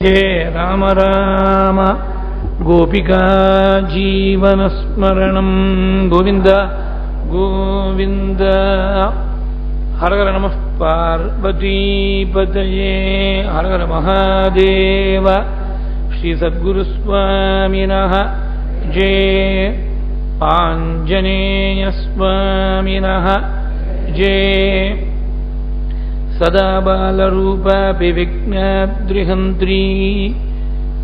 हे राम राम गोपिका जीवनस्मरणं गोविंद गोविंद। हर हर नमः पार्वतीपतये हर हर महादेव। श्री सद्गुरुस्वामिनः जय, आञ्जनेय स्वामिनः जय। सदा बालरूपापि विघ्नाद्रिहन्त्री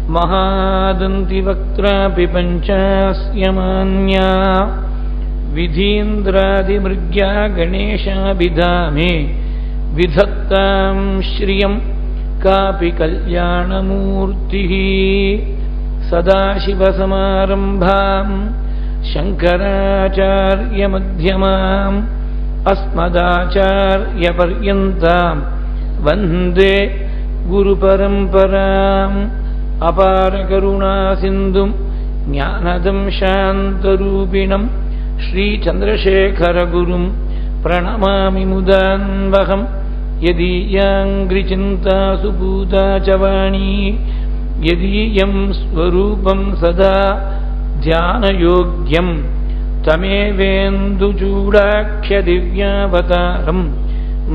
महादन्तिवक्त्रापि पञ्चास्यमान्या विधीन्द्रादिमृग्या गणेशाभिधामे विधत्तां श्रियं कापि कल्याणमूर्तिः। सदाशिवसमारम्भां शङ्कराचार्यमध्यमाम् अस्मदाचार्यपर्यन्तां वन्दे गुरुपरम्पराम्। अपारकरुणासिन्धुं ज्ञानदं शान्तरूपिणं श्रीचन्द्रशेखरगुरुं प्रणमामि मुदान्वहं। यदीयाङ्घ्रिचिन्ता सुपूता च वाणी यदीयं स्वरूपं सदा ध्यानयोग्यं तमेवेन्दुचूडाख्यदिव्यावतारं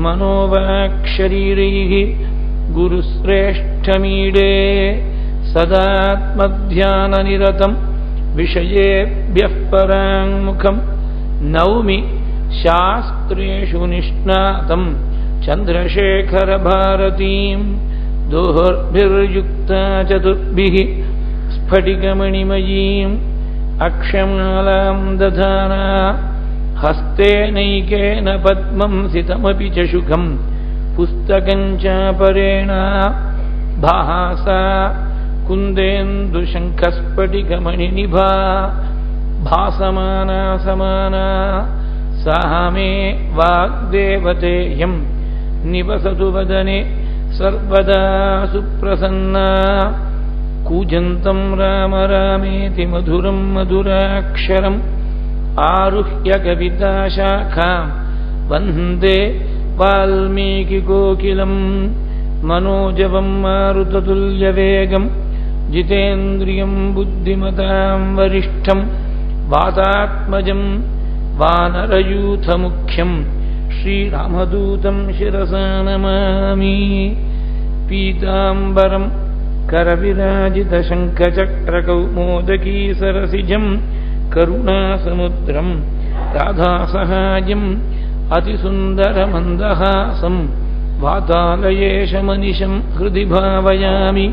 मनोवाक्शरीरैः गुरुश्रेष्ठमीडे। सदात्मध्याननिरतं विषयेभ्यः पराङ्मुखं नौमि शास्त्रेषु निष्णातं चन्द्रशेखरभारतीं। दोर्भिर्युक्ता चतुर्भिः स्फटिकमणिमयीम् अक्षमालां दधाना हस्तेनैकेन पद्मं सितमपि च शुकं पुस्तकं चापरेण भासा कुन्देन्दुशङ्खस्फटिकमणिनिभा भासमाना समाना सा मे वाग्देवतेयं निवसतु वदने सर्वदा सुप्रसन्ना। कूजन्तं राम रामेति मधुरं मधुराक्षरम् आरुह्य कविताशाखां वन्दे वाल्मीकिकोकिलं। मनोजवं मारुततुल्यवेगं जितेन्द्रियं बुद्धिमतां वरिष्ठं वातात्मजं वानरयूथमुख्यं श्रीरामदूतं शिरसा नमामि। पीताम्बरं करविराजितशङ्खचक्रकौमोदकी सरसिजं करुणासमुद्रं राधासहायम् अतिसुन्दरमन्दहासं वातालयेशमनिशं हृदि भावयामि।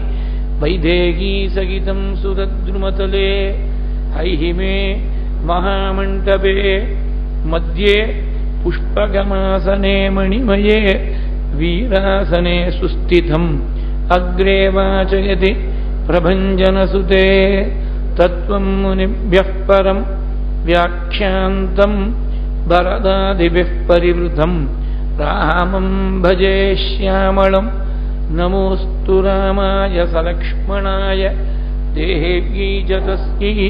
वैदेहीसहितं सुरद्रुमतले हैहिमे महामण्डपे मध्ये पुष्पगमासने मणिमये वीरासने सुस्थितम् अग्रे वाचयति प्रभञ्जनसुते। तत्त्वं मुनिभ्यः परं व्याख्यान्तं वरदादिभिः परिवृतं रामं भजे श्यामलं। नमोऽस्तु रामाय सलक्ष्मणाय देहेव्यै च तस्यै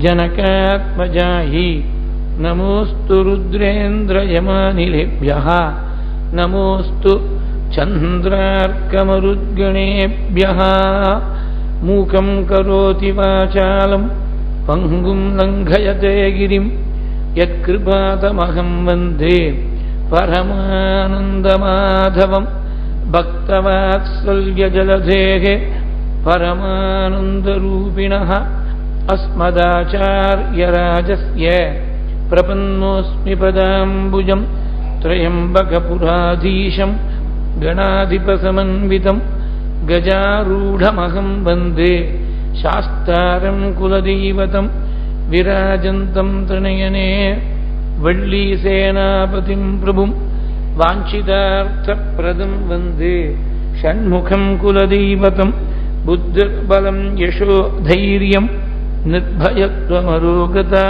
जनकात्मजायै। नमोऽस्तु रुद्रेन्द्रयमानिलेभ्यः नमोऽस्तु चन्द्रार्कमरुद्गणेभ्यः। मूकं करोति वाचालं पङ्गुं लङ्घयते गिरिं यत्कृपातमहं वन्दे परमानन्दमाधवं। भक्तवात्सल्यजलधेः परमानन्दरूपिणः अस्मदाचार्यराजस्य प्रपन्नोऽस्मि पदाम्बुजं। त्र्यम्बकपुराधीशं गणाधिपसमन्वितं गजारूढमहं वन्दे शास्तारं कुलदैवतं। विराजन्तं त्रिनयने वल्लीसेनापतिं प्रभुं वाञ्छितार्थप्रदं वन्दे षण्मुखं कुलदैवतं। बुद्धिर्बलं यशो धैर्यं निर्भयत्वमरोगता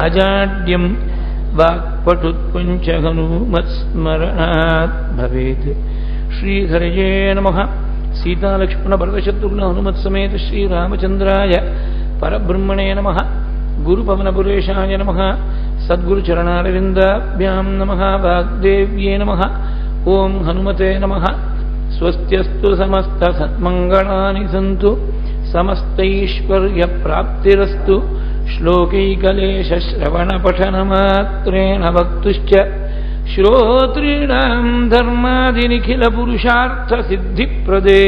अजाड्यं वाक्पटुत्वञ्च हनुमत्स्मरणात् भवेत्। श्रीहरये नमः। सीतालक्ष्मणभरतशत्रुघ्न हनुमत्समेत श्रीरामचन्द्राय परब्रह्मणे नमः। गुरुपवनपुरेशाय नमः। सद्गुरुचरणारविन्दाभ्यां नमः। वाग्देव्ये नमः। ओं हनुमते नमः। स्वस्त्यस्तु समस्त सन्मङ्गलानि सन्तु समस्तैश्वर्यप्राप्तिरस्तु श्लोकैकलेशश्रवणपठनमात्रेण वक्तुश्च श्रोतॄणां धर्मादिनिखिलपुरुषार्थसिद्धिप्रदे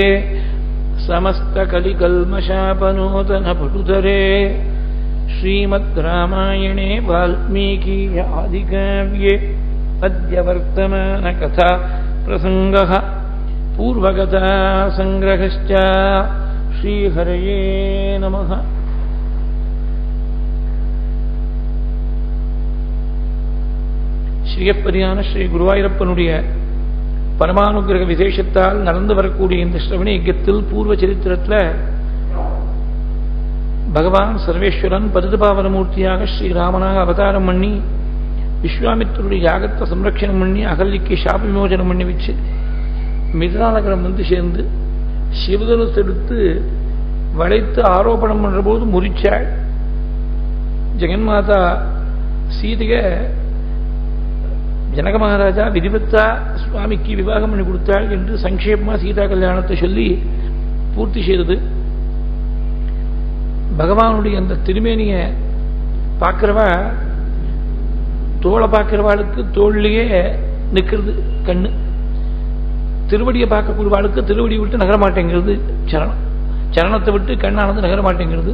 समस्तकलिकल्मषापनोतनपटुतरे श्रीमद् रामायणे वाल्मीकीय आदिकाव्ये अद्य वर्तमानकथा प्रसङ्गः पूर्वकथा सङ्ग्रहश्च श्रीहरये नमः. ஸ்ரீயப்பதியான ஸ்ரீ குருவாயூரப்பனுடைய பரமானுகிரக விசேஷத்தால் நடந்து வரக்கூடிய இந்த ஸ்ரவண யஜ்ஞத்தில் பூர்வ சரித்திரத்தில் பகவான் சர்வேஸ்வரன் பரிதுபாவனமூர்த்தியாக ஸ்ரீராமனாக அவதாரம் பண்ணி விஸ்வாமித்தருடைய யாகத்தை சம்ரட்சணம் பண்ணி அகல்லிக்கு சாப விமோசனம் பண்ணி வச்சு மிதிராநகரம் வந்து சேர்ந்து சிவதனுசு எடுத்து வளைத்து ஆரோபணம் பண்ற போது முறிச்சாள். ஜெகன்மாதா சீதைய ஜனக மகாராஜா விதிவத்தா சுவாமிக்கு விவாகம் பண்ணி கொடுத்தாள் என்று சங்கேபமா சீதா கல்யாணத்தை சொல்லி பூர்த்தி செய்தது. பகவானுடைய அந்த திருமேனிய பார்க்கிறவா தோளை பார்க்கிறவாளுக்கு தோல்லையே நிற்கிறது கண்ணு, திருவடியை பார்க்கக்கூடியவாளுக்கு திருவடியை விட்டு நகர மாட்டேங்கிறது சரணம், சரணத்தை விட்டு கண்ணானது நகர மாட்டேங்கிறது.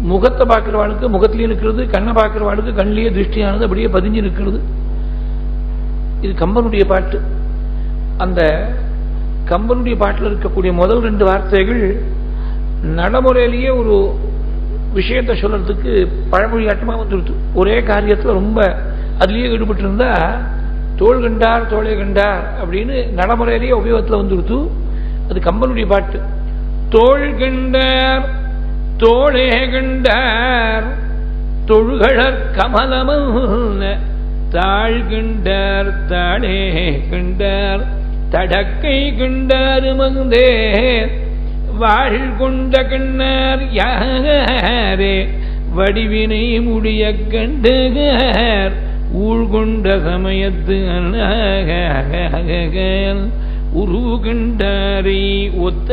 முகத்தை பார்க்கிறவாளுக்கு முகத்திலேயே நிற்கிறது, கண்ணை பார்க்கிறவாளுக்கு கண்ணிலேயே திருஷ்டியானது அப்படியே பதிஞ்சு நிற்கிறது. இது கம்பனுடைய பாட்டு. அந்த கம்பனுடைய பாட்டில் இருக்கக்கூடிய முதல் 2 வார்த்தைகள் நடைமுறையிலேயே ஒரு விஷயத்தை சொல்றதுக்கு பழமொழியாட்டமா வந்துடுது. ஒரே காரியத்தில் ரொம்ப அதுலேயே ஈடுபட்டு இருந்தா தோள் கண்டார் தோளை கண்டார் அப்படின்னு நடைமுறையிலேயே உபயோகத்தில் வந்துடுது. அது கம்பனுடைய பாட்டு. தோள் கண்டார் தோளே கண்டார் தொழுகழற் கமலமல்ல தாழ் கண்டார் தாளே கண்டார் தடக்கை கண்டார் மந்தே வாழ் கொண்ட கண்ணார் யாரே வடிவினை முடிய கண்டுகார் ஊழ்கொண்ட சமயத்து உரு கண்டாரை ஒத்த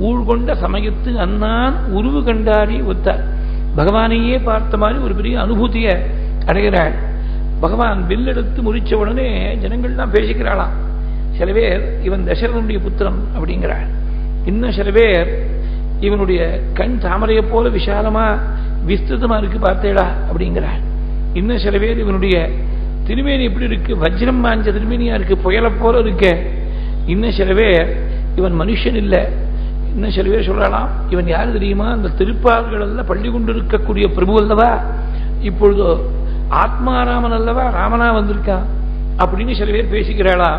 ஊழ்கொண்ட சமயத்து அண்ணான் உருவு கண்டாரி ஒத்தார். பகவானையே பார்த்த மாதிரி ஒரு பெரிய அனுபூதியை அடைகிறாள். பகவான் வில்லெடுத்து முறிச்ச உடனே ஜனங்கள்லாம் பேசிக்கிறாளாம். சில பேர் இவன் தசரனுடைய புத்திரன் அப்படிங்கிறாள். இன்னும் சில பேர் இவனுடைய கண் தாமரையை போல விஷாலமா விஸ்திருதமா இருக்கு பார்த்தேடா அப்படிங்கிறாள். இன்னும் சில பேர் இவனுடைய திருமேனி எப்படி இருக்கு, வஜ்ரம் மாஞ்ச திருமேனியா இருக்கு, புயலை போல இருக்கு. இன்னும் சில பேர் இவன் மனுஷன் இல்லை. இன்னும் சில பேர் சொல்லலாம் இவன் யாரு தெரியுமா, அந்த திருப்பார்கள் எல்லாம் பள்ளி கொண்டு இருக்கக்கூடிய பிரபு அல்லவா, இப்பொழுது ஆத்மாராமன் அல்லவா ராமனா வந்திருக்கான் அப்படின்னு சில பேர் பேசிக்கிறாளா.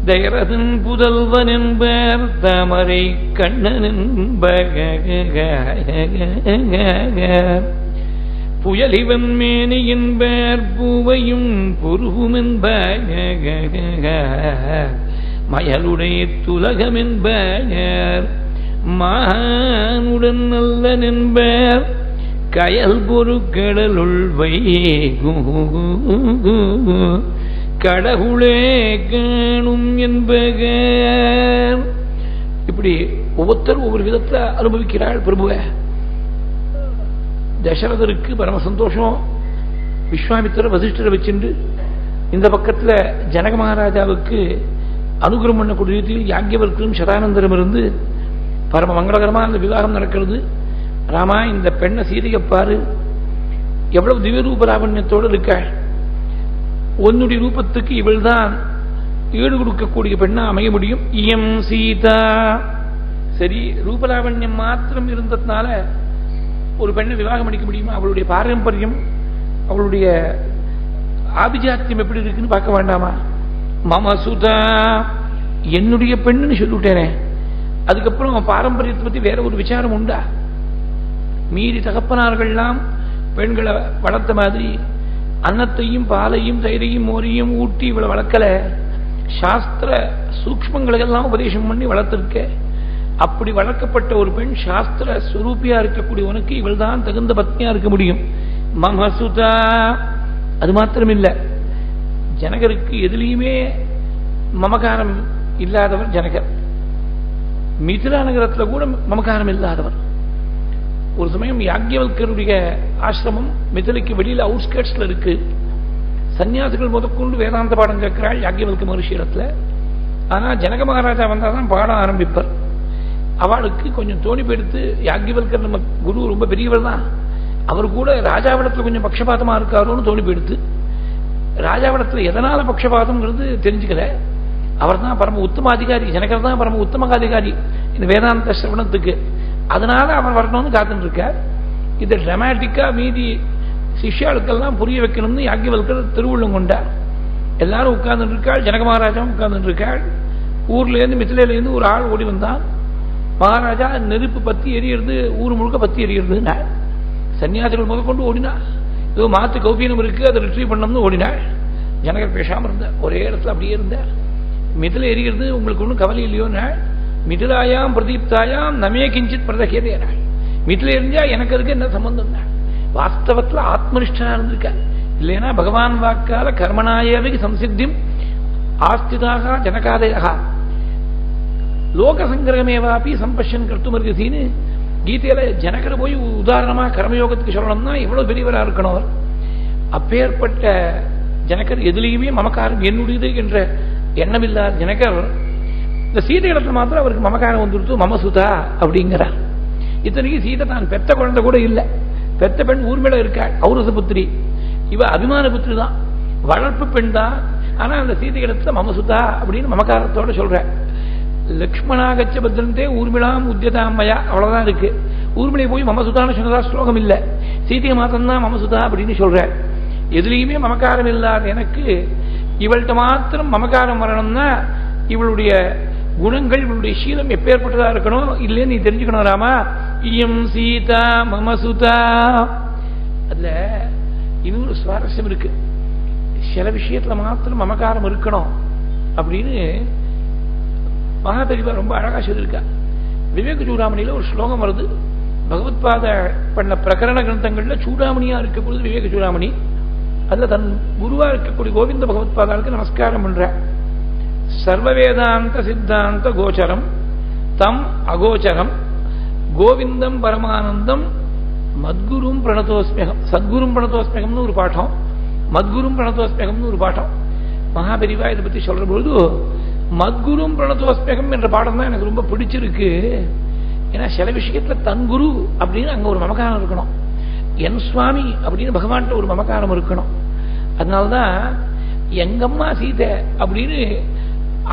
தயரதன் புதல்வன் என்பர் தாமரை கண்ணன் என்பர் புயலிவன் மேனி என்பர் பூவையும் பொருவும் என்பர் மயலுடைய துலகம் என்பர் மானுடன் நல்லன் என்பர் கயல் பொருட்கடலுள் வைகு கடவுளே காணும் என்பவர். இப்படி ஒவ்வொருத்தரும் ஒவ்வொரு விதத்தை அனுபவிக்கிறாள் பிரபுவை. தசரதருக்கு பரம சந்தோஷம். விஸ்வாமித்திர வசிஷ்டரை வச்சுண்டு இந்த பக்கத்தில் ஜனக மகாராஜாவுக்கு அனுகிரகம் பண்ணக்கூடிய ரீதியில் யாக்கியவர்க்கும் சதானந்தரம் இருந்து பரம மங்களகரமாக அந்த விவாகம் நடக்கிறது. ராமா, இந்த பெண்ணை சீதையை பாரு, எவ்வளவு திவ்யரூப லாவண்யத்தோடு இருக்காள். உன்னுடைய ரூபத்துக்கு இவள் தான் ஈடு கொடுக்கக்கூடிய பெண்ணா அமைய முடியும். இயம் சீதா. சரி, ரூபலாவண்யம் மாத்திரம் இருந்ததுனால ஒரு பெண்ணை விவாகம் அடிக்க முடியுமா? அவளுடைய பாரம்பரியம், அவளுடைய ஆபிஜாத்தியம் எப்படி இருக்குன்னு பார்க்க வேண்டாமா? மமசுதா, என்னுடைய பெண்ணுன்னு சொல்லிவிட்டேனே, அதுக்கப்புறம் பாரம்பரியத்தை பத்தி வேற ஒரு விசாரம் உண்டா? மீறி தகப்பனார்கள்லாம் பெண்களை வளர்த்த மாதிரி அன்னத்தையும் பாலையும் தயிரையும் மோரையும் ஊட்டி இவளை வளர்க்கல, சாஸ்திர சூக்ஷ்மங்களுக்கெல்லாம் உபதேசம் பண்ணி வளர்த்திருக்க. அப்படி வளர்க்கப்பட்ட ஒரு பெண் சாஸ்திர ஸ்வரூபியா இருக்கக்கூடிய உனக்கு இவள் தான் தகுந்த பத்னியா இருக்க முடியும். மமசுதா. அது மாத்திரம் இல்ல, ஜனகருக்கு எதிலையுமே மமகாரம் இல்லாதவர் ஜனகர். மிதிலா நகரத்தில் கூட மமகாரம் இல்லாதவர். ஒரு சமயம் யாக்ஞவல்கருடைய ஆசிரமம் மிதிலைக்கு வெளியில் அவுட்ஸ்கர்ட்ஸ்ல இருக்கு. சன்னியாசிகள் முதற்கொண்டு வேதாந்த பாடம் கேட்கிறாள் யாக்ஞவல்க மகர்ஷியிடத்துல. ஆனால் ஜனக மகாராஜா வந்தால்தான் பாடம் ஆரம்பிப்பார். அவளுக்கு கொஞ்சம் தோணி போயிடுத்து, யாக்ஞவல்கர் நம்ம குரு ரொம்ப பெரியவர் தான், அவர் கூட ராஜாவிடத்தில் கொஞ்சம் பட்சபாதமா இருக்காரோன்னு தோணி போயிடுத்து. ராஜாவிடத்தில் எதனால பட்சபாதம்ங்கிறது தெரிஞ்சுக்கல. அவர் தான் பரம உத்தமாதிகாரி, ஜனகர் தான் பரம உத்தமகாதிகாரி இந்த வேதாந்த சிரவணத்துக்கு. அதனால அவர் வரணும்னு காத்துட்டு இருக்கார். இதை டிராமாட்டிக்கா மீதி சிஷ்யாளுக்கெல்லாம் புரிய வைக்கணும்னு யாக்ஞவல்கர் திருவுள்ளம் கொண்டார். எல்லாரும் உட்கார்ந்துட்டு இருக்காள், ஜனக மகாராஜாவும் உட்கார்ந்துட்டு இருக்காள். ஊர்லேருந்து மிதிலையிலேருந்து ஒரு ஆள் ஓடி வந்தான். மகாராஜா நெருப்பு பத்தி எரியிறது, ஊர் முழுக்க பத்தி எரியிறதுன்னா சன்னியாசிகள் முதற்கொண்டு ஓடினா. ஏதோ மாத்து கௌபீனம் இருக்கு, அதை ரிட்ரீவ் பண்ணணும்னு ஓடினாள். ஜனகர் பேசாம இருந்தார், ஒரே இடத்துல அப்படியே இருந்தார். மிதிலை எரிகிறது உங்களுக்கு ஒன்றும் கவலை இல்லையோன்னா, மிதிலாயாம் பிரதீப்தாயாம் நமே கிஞ்சித் பிரதகேதேனாள். மிதிலை எரிஞ்சா எனக்கு அதுக்கு என்ன சம்பந்தம் தான். வாஸ்தவத்தில் ஆத்மனிஷ்டனா இருந்திருக்க. இல்லைன்னா பகவான் வாக்கால கர்மனாயவே சம்சித்திம் ஆஸ்திதாக ஜனகாதயா லோக சங்கிரகமேவாப்பி சம்பஷன் கர்த்துமர்கசின்னு கீதையில ஜனகர் போய் உதாரணமா கர்மயோகத்துக்கு சொல்லணும்னா எவ்வளவு பெரியவரா இருக்கணும் அவர். அப்பேற்பட்ட ஜனகர் எதிலையுமே மமக்காரம் என்னுடையது என்ற எண்ணம் இல்லாத ஜனகர் இந்த சீதை இடத்துல மாத்திரம் அவருக்கு மமக்காரம் வந்துடுத்து. மமசுதா அப்படிங்கிறார். இத்தனைக்கு சீதை தான் பெத்த குழந்தை கூட இல்லை. பெத்த பெண் ஊர்மிள இருக்காள், ஔரச புத்திரி. இவ அபிமான புத்திரி தான், வளர்ப்பு பெண் தான். ஆனா அந்த சீதை இடத்துல மமசுதா அப்படின்னு மமக்காரத்தோட சொல்ற. லக்ஷ்மணாகச்ச பத்ரந்தே ஊர்மிளாம் உத்தியதாமயா அவ்வளவுதான் இருக்கு. ஊர்மிளை போய் மமசுதான்னு சொன்னதா ஸ்லோகம் இல்லை. சீதையை மாத்திரம் தான் மமசுதா அப்படின்னு சொல்ற. எதுலையுமே மமக்காரம் இல்லாத எனக்கு இவள்கிட்ட மாத்திரம் மமக்காரம் வரணும்னா இவளுடைய குணங்கள், இவளுடைய சீலம் எப்பேற்பட்டதா இருக்கணும் இல்லையே நீ தெரிஞ்சுக்கணும் ராமா. இயம் சீதா மமசுதா. அதுல இன்னொரு சுவாரஸ்யம் இருக்கு. சில விஷயத்துல மாத்திரம் மமக்காரம் இருக்கணும் அப்படின்னு மகாபெரிவா ரொம்ப அழகா சொல்லியிருக்கா. விவேக சூடாமணியில ஒரு ஸ்லோகம் வருது. பகவத்பாத பண்ண பிரகரண கிரந்தங்கள்ல சூடாமணியா இருக்கக்கூடியது விவேக சூடாமணி. அதுல தன் குருவா இருக்கக்கூடிய கோவிந்த பகவத்பாதாளுக்கு நமஸ்காரம் பண்ற. சர்வவேதாந்த சித்தாந்த கோச்சரம் தம் அகோச்சரம் கோவிந்தம் பரமானந்தம் மத்குரும் பிரணதோஸ்மியகம். சத்குரும் பிரணதோஸ்மியகம்னு ஒரு பாட்டம், மத்குரும் பிரணதோஸ்மியகம்னு ஒரு பாட்டம். மகாபெரிவா இதை பத்தி சொல்ற பொழுது மத்குரும் பிரணதோஸ்மியகம் என்ற பாடம் தான் எனக்கு ரொம்ப பிடிச்சிருக்கு. ஏன்னா சில விஷயத்துல தன் குரு அப்படின்னு அங்க ஒரு மமகாரம் இருக்கணும், என் சுவாமி அப்படின்னு பகவான்கிட்ட ஒரு மமகாரம் இருக்கணும். அதனால்தான் எங்கம்மா சீதை அப்படின்னு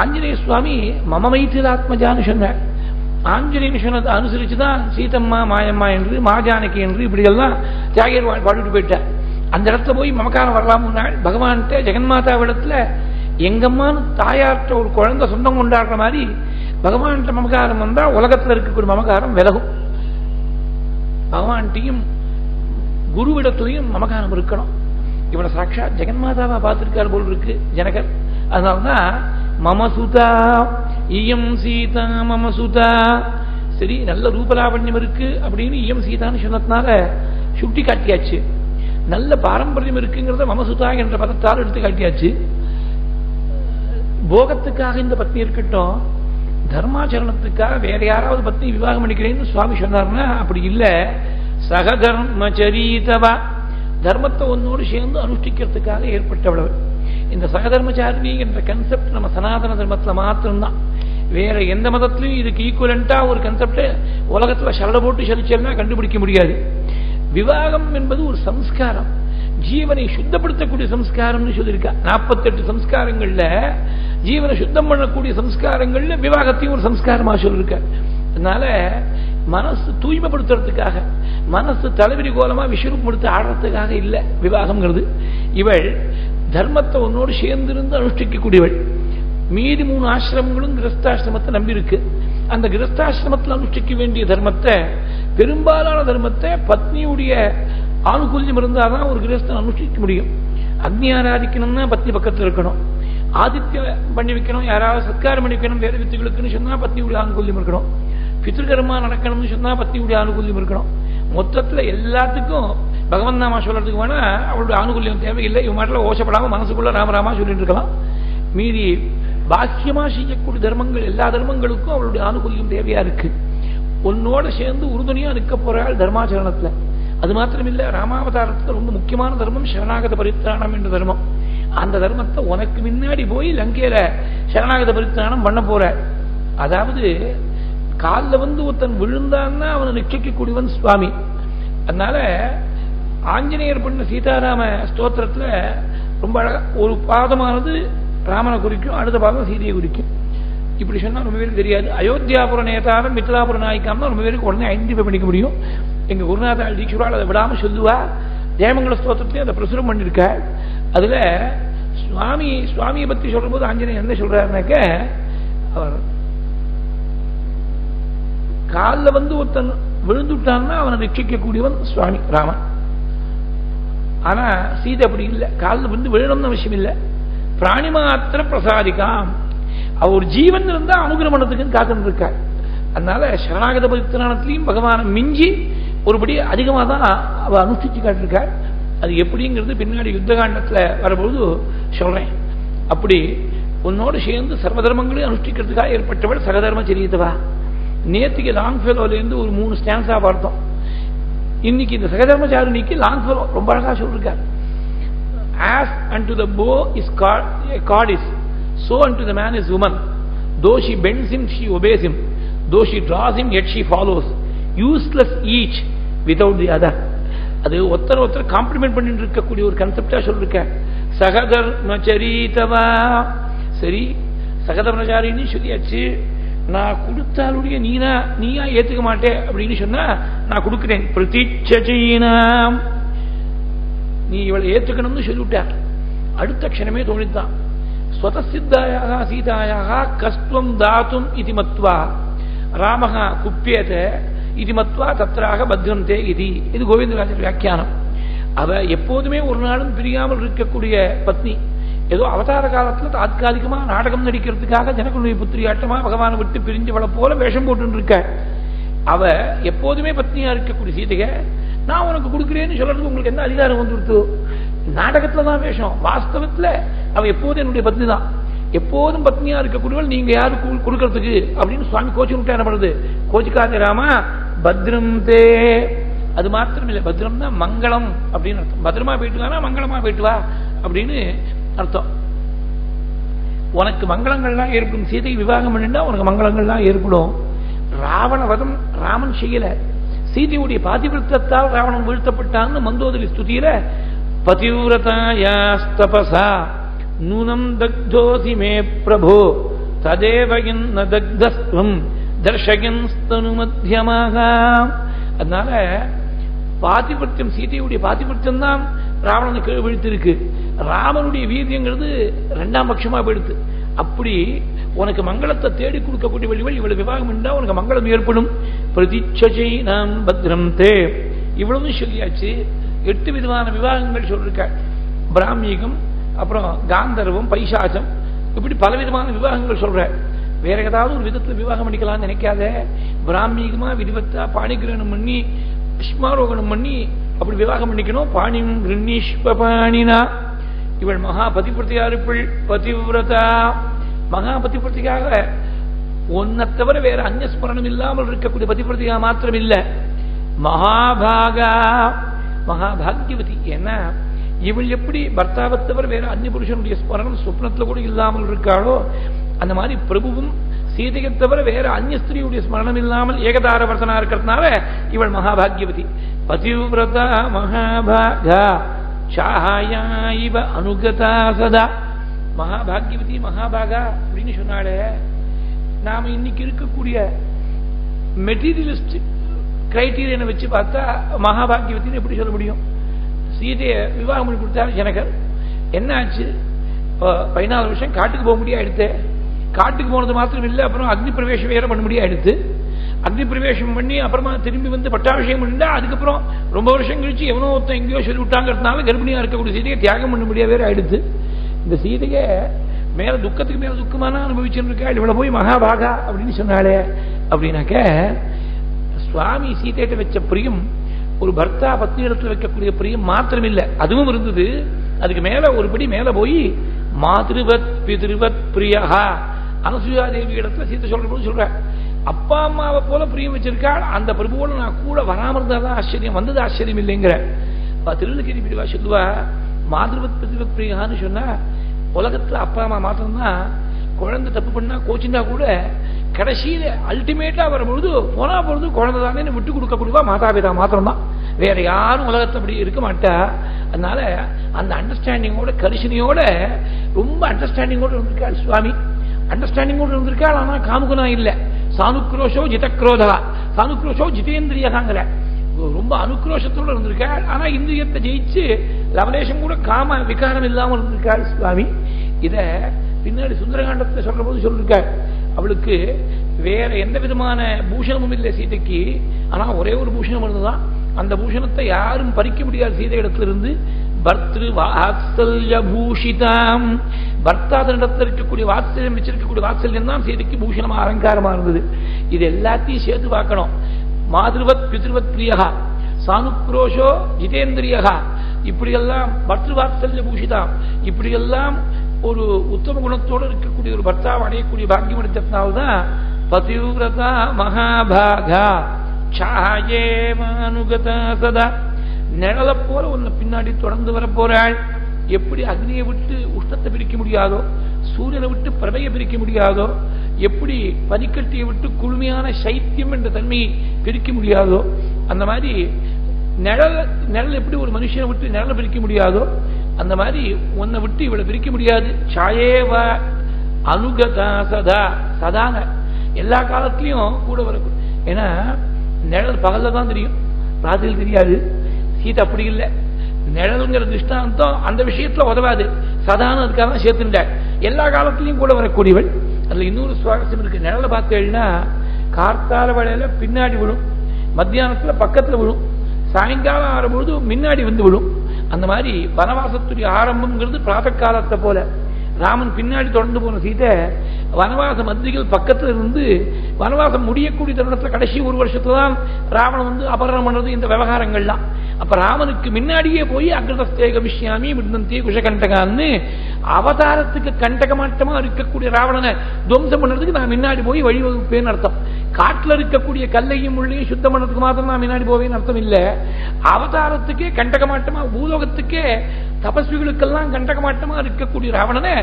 ஆஞ்சநேய சுவாமி மம மைத்திராத்மஜான்னு சொன்னார். ஆஞ்சநேயன் சொன்னதை அனுசரிச்சுதான் சீதம்மா மாயம்மா என்று மாஜானகி என்று இப்படியெல்லாம் தியாகியர் பாடிட்டு போயிட்டார். அந்த இடத்துல போய் மமக்காரம் வரலாம்னா பகவான்கிட்ட ஜெகன்மாதாவிடத்துல எங்கம்மான்னு தாயார்கிட்ட ஒரு குழந்தை சொந்தம் கொண்டாடுற மாதிரி பகவான்கிட்ட மமக்காரம் வந்தா உலகத்துல இருக்கக்கூடிய மமக்காரம் விலகும். பகவான்கிட்டையும் குருவிடத்திலையும் மமக்காரம் இருக்கணும். இவனை சாட்சாத் ஜெகன்மாதாவா பார்த்திருக்காரு போல் இருக்கு ஜனகர். அதனால்தான் மமசுதா இயம் சீதா மமசுதா. சரி, நல்ல ரூபலாவண்யம் இருக்கு அப்படின்னு இயம் சீதான்னு சொன்னதுனால சுட்டி காட்டியாச்சு. நல்ல பாரம்பரியம் இருக்குங்கிறத மமசுதா என்ற பதத்தால் எடுத்து காட்டியாச்சு. போகத்துக்காக இந்த பத்னி இருக்கட்டும், தர்மாச்சரணத்துக்காக வேற யாராவது பத்னி விவாகம் பண்ணிக்கிறேன்னு சுவாமி சொன்னார்னா அப்படி இல்லை. சகதர்மச்சரீதவா, தர்மத்தை ஒன்னோடு சேர்ந்து அனுஷ்டிக்கிறதுக்காக ஏற்பட்டவளவர். இந்த சகதர்மச்சாரிணி என்ற கன்செப்ட் நம்ம சனாதன தர்மத்துல மாத்திரம்தான். வேற எந்த மதத்திலையும் இதுக்கு ஈக்குவலண்டா ஒரு கன்செப்ட் உலகத்துல சரட போட்டு சலிச்சல்னா கண்டுபிடிக்க முடியாது. விவாகம் என்பது ஒரு சம்ஸ்காரம், ஜீவனை சுத்தப்படுத்தக்கூடிய சம்ஸ்காரம்னு சொல்லியிருக்கா. 48 சம்ஸ்காரங்கள்ல ஜீவனை சுத்தம் பண்ணக்கூடிய சம்ஸ்காரங்கள்ல விவாகத்தையும் ஒரு சம்ஸ்காரமா சொல்லியிருக்க. அதனால மனசு தூய்மைப்படுத்துறதுக்காக, மனசு தலைவிரி கோலமா விஸ்வரூபம் எடுத்து ஆடுறதுக்காக இல்ல விவாகம்ங்கிறது. இவள் தர்மத்தை உன்னோடு சேர்ந்திருந்து அனுஷ்டிக்கக்கூடியவள். மீதி 3 ஆசிரமங்களும் கிரஸ்தாசிரமத்தை நம்பி இருக்கு. அந்த கிரஸ்தாசிரமத்தில் அனுஷ்டிக்க வேண்டிய தர்மத்தை, பெரும்பாலான தர்மத்தை பத்னியுடைய ஆணுகூல்யம் இருந்தால்தான் ஒரு கிரஸ்தன் அனுஷ்டிக்க முடியும். அக்னி ஆராதிக்கணும்னா பத்னி பக்கத்தில் இருக்கணும், ஆதித்ய பண்ணி வைக்கணும், யாராவது சத்காரம் பண்ணி வைக்கணும் வேத வித்துகளுக்குன்னு சொன்னா பத்னியுடைய ஆணுகூல்யம் இருக்கணும், பித்ருகர்மா நடக்கணும்னு சொன்னா பத்னியுடைய ஆணுகூல்யம் இருக்கணும். மொத்தத்தில் எல்லாத்துக்கும் பகவன் நாமா சொல்றதுக்கு வேணா அவளுடைய ஆணுகூல்யம் தேவையில்லை. இவன் மாட்டில் ஓசப்படாம மனசுக்குள்ள ராமராமா சொல்லிட்டு இருக்கலாம். மீதி பாக்கியமா செய்யக்கூடிய தர்மங்கள் எல்லா தர்மங்களுக்கும் அவளுடைய ஆணுகூல்யம் தேவையா இருக்கு. உன்னோட சேர்ந்து உறுதுணையா நிற்க போறாள் தர்மாச்சரணத்துல. அது மாத்திரமில்லை, ராமாவதாரத்துல ரொம்ப முக்கியமான தர்மம் சரணாகத பரித்ராணம் என்ற தர்மம். அந்த தர்மத்தை உனக்கு முன்னாடி போய் லங்கையில சரணாகத பரித்ராணம் பண்ண போற. அதாவது காலில் வந்து ஒருத்தன் விழுந்தான்னா அவனை நிச்சயிக்கக்கூடியவன் சுவாமி. அதனால ஆஞ்சநேயர் பண்ண சீதாராம ஸ்தோத்திரத்துல ரொம்ப அழகா ஒரு பாதமானது ராமனை குறிக்கும், அடுத்த பாதம் சீதையை குறிக்கும். இப்படி சொன்னா ரொம்ப பேருக்கு தெரியாது. அயோத்தியாபுர நேதாரம் மித்திலாபுர நாய்க்காம ரொம்ப பேருக்கு உடனே ஐடென்டிஃபை பண்ணிக்க முடியும். எங்க குருநாதா தீட்சுரால் அதை விடாம சொல்லுவா. ஜெயமங்கல ஸ்தோத்திரத்தையும் அதை பிரசுரம் பண்ணிருக்க. அதுல சுவாமியை பத்தி சொல்ற போது ஆஞ்சநேயர் என்ன சொல்றாருனாக்க, அவர் காலில் வந்து ஒருத்தன் விழுந்துட்டான்னா அவனை ரட்சிக்கக்கூடியவன் சுவாமி ராமன். ஆனா சீதை அப்படி இல்லை, காலில் வந்து விழணும்னு அவசியம் இல்லை. பிராணி மாத்திர பிரசாதிக்காம், அவ ஒரு ஜீவன் இருந்தா அனுகிரமணத்துக்கு காத்துட்டு இருக்காள். அதனால சரணாகத பரித்ராணத்திலையும் பகவானை மிஞ்சி ஒருபடி அதிகமாக தான் அவ அனுஷ்டிச்சு காட்டிருக்காள். அது எப்படிங்கிறது பின்னாடி யுத்த காண்டத்துல வரும்போது சொல்றேன். அப்படி உன்னோடு சேர்ந்து சர்வதர்மங்களையும் அனுஷ்டிக்கிறதுக்காக ஏற்பட்டவள் சகதர்ம சரியத்தவா. நேற்றுக்கு லாங் ஃபெலோலேருந்து ஒரு 3 ஸ்டான்ஸா பார்த்தோம். இன்னைக்கு இந்த சகதர்மச்சாரிணிக்கு லாங் ஃபெலோ ரொம்ப அழகா சொல்லிருக்கார். As unto the bow is a cord is, so unto the man is woman. Though she bends him, she obeys him. Though she draws him, yet she follows. Useless each without the other. அது ஒருத்தர் complement பண்ணிட்டு இருக்கக்கூடிய ஒரு கன்செப்டா சொல்லிருக்க. சகதர்மச்சரிதவா, சரி சகதர்மச்சாரின்னு சொல்லியாச்சு. நான் கொடுத்தாலுடைய நீயா ஏத்துக்க மாட்டே அப்படின்னு சொன்னா நான் கொடுக்கிறேன். பிரதிச்சீனாம், நீ இவளை ஏத்துக்கணும்னு சொல்லிவிட்டார். அடுத்த க்ஷணமே தோணித்தான். ஸ்வதசித்தாயாக சீதாயாக கஸ்துவம் தாத்தும் இது மத்வா ராமஹ குப்பியத இது மத்வா தத்ராக பத்ரந்தே இது. இது கோவிந்தராஜர் வியாக்கியானம். அவ எப்போதுமே ஒரு நாளும் பிரியாமல் இருக்கக்கூடிய பத்னி. ஏதோ அவதார காலத்துல தாத்காலிகமா நாடகம் நடிக்கிறதுக்காக ஜனகனுடைய புத்திரியாட்டமா பகவானை விட்டு பிரிஞ்சவளை போல வேஷம் போட்டு இருக்க. அவ எப்போதுமே பத்னியா இருக்கக்கூடிய சீதைய நான் உனக்கு கொடுக்கிறேன்னு சொல்றதுக்கு உங்களுக்கு என்ன அதிகாரம் வந்துடுத்து? நாடகத்துலதான் வேஷம், வாஸ்தவத்துல அவ எப்போதும் என்னுடைய பத்னி தான். எப்போதும் பத்னியா இருக்கக்கூடியவள் நீங்க யாரு கொடுக்கறதுக்கு அப்படின்னு சுவாமி கோச்சு விட்டா என்ன பண்ணுறது? கோச்சிக்காத ராமா பத்ரம் தே. அது மாத்திரம் இல்லை, பத்ரம் தான் மங்களம் அப்படின்னு அர்த்தம். பத்திரமா போயிட்டு வானா மங்களமா போயிட்டு வா அப்படின்னு அர்த்தம். உனக்கு மங்களங்கள்லாம் ஏற்படும். சீதை விவாகம் பண்ணிட்டா உனக்கு மங்களங்கள்லாம் ஏற்படும். ராவணவதம் ராமன் செய்யல. சீதையுடைய பாதிவிரத்தத்தால் ராவணன் வீழ்த்தப்பட்டான்னு மந்தோதரி ஸ்துதியில பதிவிரதாயாஸ்தபசா நூனம் தக்தோசி மே பிரபோ ததேவகின் தக்தஸ்வம் தர்ஷகன் ஸ்தனு மத்தியமாக. அதனால பாதிபத்தியம், சீதையுடைய பாதிபத்தியம் தான் ராவணனுக்கு வீழ்த்திருக்கு. ராமனுடைய வீரியங்கிறது 2ஆம் பட்சமா போயிடுது. அப்படி உனக்கு மங்களத்தை தேடி கொடுக்கக்கூடிய வழிவள் இவ்வளவு விவாகம் என்றா உனக்கு மங்களம் ஏற்படும். பிரதிச்சை நாம் பத்ரம் தே. இவ்வளவு சொல்லியாச்சு. 8 விதமான விவாகங்கள் சொல்லிருக்க. பிராமீகம், அப்புறம் காந்தர்வம், பைசாச்சம், இப்படி பலவிதமான விவாகங்கள் சொல்ற. வேற ஏதாவது ஒரு விதத்துல விவாகம் பண்ணிக்கலாம்னு நினைக்காத. பிராமீகமா விதிவத்தா பாணிகிரகணம் பண்ணி ஸ்மாரோகணம் பண்ணி அப்படி விவாகம் பண்ணிக்கணும். பாணிம் கிருஷ்ணிஷ்பாணினா. இவள் மகா பதிவிரதையா இருப்பிள் பதிவிரதா. மகா பதிவிரதையாக ஒன்னை தவிர வேற அந்நியஸ்மரணம் இல்லாமல் இருக்கக்கூடிய பதிவிரதையா மாத்திரம் இல்ல, மகாபாகா மகாபாகியவதி. ஏன்னா இவள் எப்படி பர்த்தாவை தவிர வேற அந்நிய புருஷனுடைய ஸ்மரணம் சொப்னத்துல கூட இல்லாமல் இருக்காளோ அந்த மாதிரி பிரபுவும் சீதையை தவிர வேற அந்நிய ஸ்திரீயுடைய ஸ்மரணம் இல்லாமல் ஏகதார வர்த்தனா இருக்கிறதுனால இவள் மகாபாகியவதி. பதிவிரதா மகாபாகா சாஹாயா இவ அனுகதா சதா. மகாபாகியவதி மகாபாகா அப்படின்னு சொன்னாலே நாம இன்னைக்கு இருக்கக்கூடிய மெட்டீரியலிஸ்ட் கிரைட்டீரியனை வச்சு பார்த்தா மகாபாகியவத்தின்னு எப்படி சொல்ல முடியும்? சீதையை விவாகம் பண்ணி கொடுத்தாரு ஜனகர். என்ன ஆச்சு? 14 வருஷம் காட்டுக்கு போக முடியாது எடுத்து. காட்டுக்கு போனது மாத்திரம் இல்லை, அப்புறம் அக்னி பிரவேசம் வேற பண்ண முடியாது எடுத்து. அக்னி பிரவேசம் பண்ணி அப்புறமா திரும்பி வந்து பட்டாபிஷேகம் பண்ணிட்டா அதுக்கப்புறம் ரொம்ப வருஷம் கழிச்சு எவனோ ஒருத்தன் எங்கேயோ சொல்லி விட்டாங்கிறதுனால கர்ப்பிணியா இருக்கக்கூடிய சீதையை தியாகம் பண்ண முடியாது வேற ஆயிடுத்து. இந்த சீதையை மேல துக்கத்துக்கு மேல துக்கமான அனுபவிச்சுட்டு இருக்கா. இவளை போய் மகாபாகா அப்படின்னு சொன்னாலே அப்படின்னாக்க சுவாமி சீதையிட்ட வச்ச பிரியம் ஒரு பர்த்தா பத்னி இடத்துல வைக்கக்கூடிய பிரியம் மாத்திரம் இல்லை, அதுவும் இருந்தது. அதுக்கு மேல ஒருபடி மேல போய் மாதృவத் பிதృவத் பிரியஹா அனசூயா தேவி இடத்துல சீதை சொல்ற போது சொல்ற, அப்பா அம்மாவை போல பிரியம் வச்சிருக்காள், அந்த பிரபுவோட நான் கூட வராம இருந்தாதான் ஆச்சரியம், வந்தது ஆச்சரியம் இல்லைங்கிற. திருநெல்வேலி பிரிவா சொல்லுவா, மாதృவத் பிதృவத் பிரியஹான்னு சொன்னா உலகத்துல அப்பா அம்மா மாத்திரம்தான். குழந்தை தப்பு பண்ணா கோச்சிந்தா கூட கடைசியில அல்டிமேட்டா வரும்பொழுது போனா பொழுது குழந்தை தானே விட்டு கொடுக்கக்கூடியவா மாதாபிதா மாத்திரம்தான், வேற யாரும் உலகத்தை அப்படி இருக்க மாட்டா. அதனால அந்த அண்டர்ஸ்டாண்டிங்கோட கரிசனையோட ரொம்ப அண்டர்ஸ்டாண்டிங்கோட இருந்திருக்காள் சுவாமி. அண்டர்ஸ்டாண்டிங்கோட இருந்திருக்காள், ஆனா காமுகனா இல்ல. சானுக்ரோஷோ ஜிதக்ரோதா, சானுக்ரோஷோ ஜிதேந்திரியகாங்கிற ரொம்ப அனுக்ரோஷத்தோட இருந்திருக்காள், ஆனா இந்திரியத்தை ஜெயிச்சு லவலேஷம் கூட காம விகாரம் இல்லாமல் இருந்திருக்காள் சுவாமி. இத பின்னாடி சுந்தரகாண்டத்தை சொல்ற போது சொல்லிருக்காள், அவளுக்கு வேற எந்த விதமான பூஷணமும் இல்லை சீதைக்கு, ஆனா ஒரே ஒரு பூஷணம் இருந்துதான், அந்த பூஷணத்தை யாரும் பறிக்க முடியாது சீதை இடத்துல இருந்து. பர்த்ரு வாத்சல்ய பூஷிதாம், பர்த்தாதனிடத்தில் இருக்கக்கூடிய வாத்சல்யம் வச்சிருக்கக்கூடிய வாத்சல்யம் தான் சீதைக்கு பூஷணமா அலங்காரமா இருந்தது. இது எல்லாத்தையும் சேர்த்து பார்க்கணும். மாதృவத் பிதృவத் பிரியஹா சானுக்ரோஷோ ஜிதேந்திரியஹா, இப்படியெல்லாம் பர்த்ருவாத்சல்ய பூஷிதாம், இப்படியெல்லாம் ஒரு உத்தம குணத்தோடு இருக்கக்கூடிய ஒரு பர்த்தாவை அடையக்கூடிய பாக்கியம் எடுத்ததுனால்தான் பதிவிரதா மகாபாகா சாயேவானுகதா சதா, நிழலை போல உன்னை பின்னாடி தொடர்ந்து வர போறாள். எப்படி அக்னியை விட்டு உஷ்ணத்தை பிரிக்க முடியாதோ, சூரியனை விட்டு பிரபையை பிரிக்க முடியாதோ, எப்படி பனிக்கட்டியை விட்டு குளுமையான சைத்தியம் என்ற தன்மையை பிரிக்க முடியாதோ, அந்த மாதிரி நிழல் எப்படி ஒரு மனுஷனை விட்டு நிழலை பிரிக்க முடியாதோ, அந்த மாதிரி உன்னை விட்டு இவளை பிரிக்க முடியாது. சாயேவ அனுகதா சதா, சதான எல்லா காலத்திலையும் கூட வர. ஏன்னா நிழல் பகல்ல தான் தெரியும், ராத்திரியில் தெரியாது. சீதை அப்படி இல்லை, நிழல்ங்கிற திருஷ்டாந்தம் அந்த விஷயத்துல உதவாது, சதான அதுக்காக தான் சேர்த்துட்டாள். எல்லா காலத்திலையும் கூட வரக்கூடியவள். அதுல இன்னொரு சுவாரஸ்யம் இருக்கு. நிழலை பார்த்தேன்னா கார்த்தால வேளையில பின்னாடி விழும், மத்தியானத்துல பக்கத்துல விழும், சாயங்காலம் ஆறும்பொழுது முன்னாடி வந்து விழும். அந்த மாதிரி வனவாசத்துடைய ஆரம்பம்ங்கிறது பிராத காலத்தை போல. ராமன் பின்னாடி தொடர்ந்து போன சீதை வனவாச மத்திகள் பக்கத்துல இருந்து வனவாசம் முடியக்கூடிய தருணத்துல கடைசி ஒரு வருஷத்துல தான் ராவணன் வந்து அபகரணம் பண்றது இந்த விவகாரங்கள்லாம். அப்ப ராமனுக்கு முன்னாடியே போய் அக்ரதஸ்தே கமிஷ்யாமி மிருந்தந்தி குஷகண்டகான்னு அவதாரத்துக்கு கண்டகமாட்டமா இருக்கக்கூடிய ராவணனை துவம்சம் பண்றதுக்கு நான் முன்னாடி போய் வழிவகுப்பேன்னு அர்த்தம். காட்டுல இருக்கக்கூடிய கல்லையும் முள்ளையும் சுத்தம் பண்றதுக்கு மாத்திரம் நான் முன்னாடி போவேன்னு அர்த்தம் இல்ல. அவதாரத்துக்கே கண்டகமாட்டமா, பூலோகத்துக்கே தபஸ்விகளுக்கெல்லாம் கண்டகமாட்டமா இருக்கக்கூடிய ராவணனை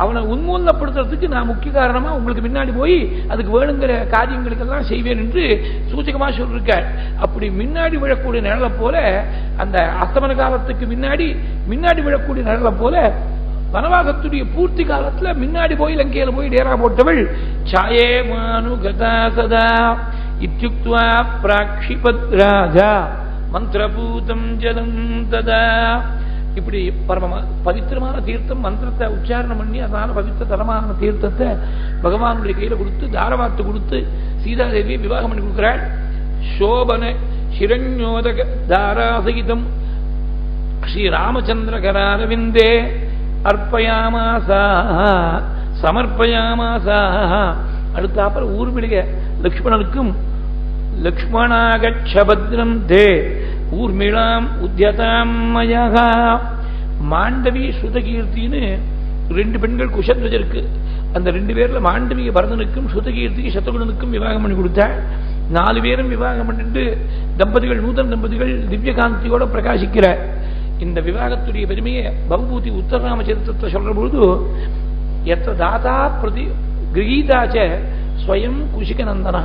அவனை உன்மூலப்படுத்துறதுக்கு நான் முக்கிய காரணமா உங்களுக்கு முன்னாடி போய் அதுக்கு வேணுங்கிற காரியங்களுக்கெல்லாம் செய்வேன் என்று சூச்சகமா சொல்லிருக்கார். அப்படி முன்னாடி விழக்கூடிய நிழலை போல, அந்த அஸ்தமன காலத்துக்கு முன்னாடி விழக்கூடிய நிழலை போல வனவாசத்துடைய பூர்த்தி காலத்துல முன்னாடி போய் லங்கையில போய் டேரா போட்டவள் சாயே மானு கதா சதா இத்யுக்த்வா பிராக்ஷிபத் ராஜா மந்திரபூதம் ஜலம் ததா. இப்படி பரம பவித்திரமான தீர்த்தம், மந்திரத்தை உச்சாரணம் பண்ணி அதனால பவித்திர தரமான தீர்த்தத்தை பகவானுடைய கையில கொடுத்து தாரவாத்து கொடுத்து சீதாதேவியை விவாகம் பண்ணி கொடுக்கிறாள். சோபன ஹிரண்யோதக தாராசகிதம் ஸ்ரீராமச்சந்திரகராரவிந்தே அர்ப்பயாமாசா சமர்ப்பயாமாசா. அடுத்தாப்ப ஊர்மிளிக லக்ஷ்மணனுக்கும் லக்ஷ்மணாகட்சபத்ரம் தே ஊர்மிளாம் உத்யதாம் மயகா. மாண்டவி சுதகீர்த்தின்னு ரெண்டு பெண்கள் குஷத்வஜருக்கு, அந்த ரெண்டு பேர்ல மாண்டவிய பரதனுக்கும் சுதகீர்த்திக்கு சத்ருகனுக்கும் விவாகம் பண்ணி கொடுத்தாள். 4 பேரும் விவாகம் பண்ணிட்டு தம்பதிகள், நூதன தம்பதிகள் திவ்யகாந்தியோட பிரகாசிக்கிறார். இந்த விவாகத்துடைய பெருமையை பவபூதி உத்தரராம சரித்திரத்தை சொல்ற பொழுது எத்த தாத்தா பிரதி கிரகீதாச்ச ஸ்வயம் குஷிக நந்தனா,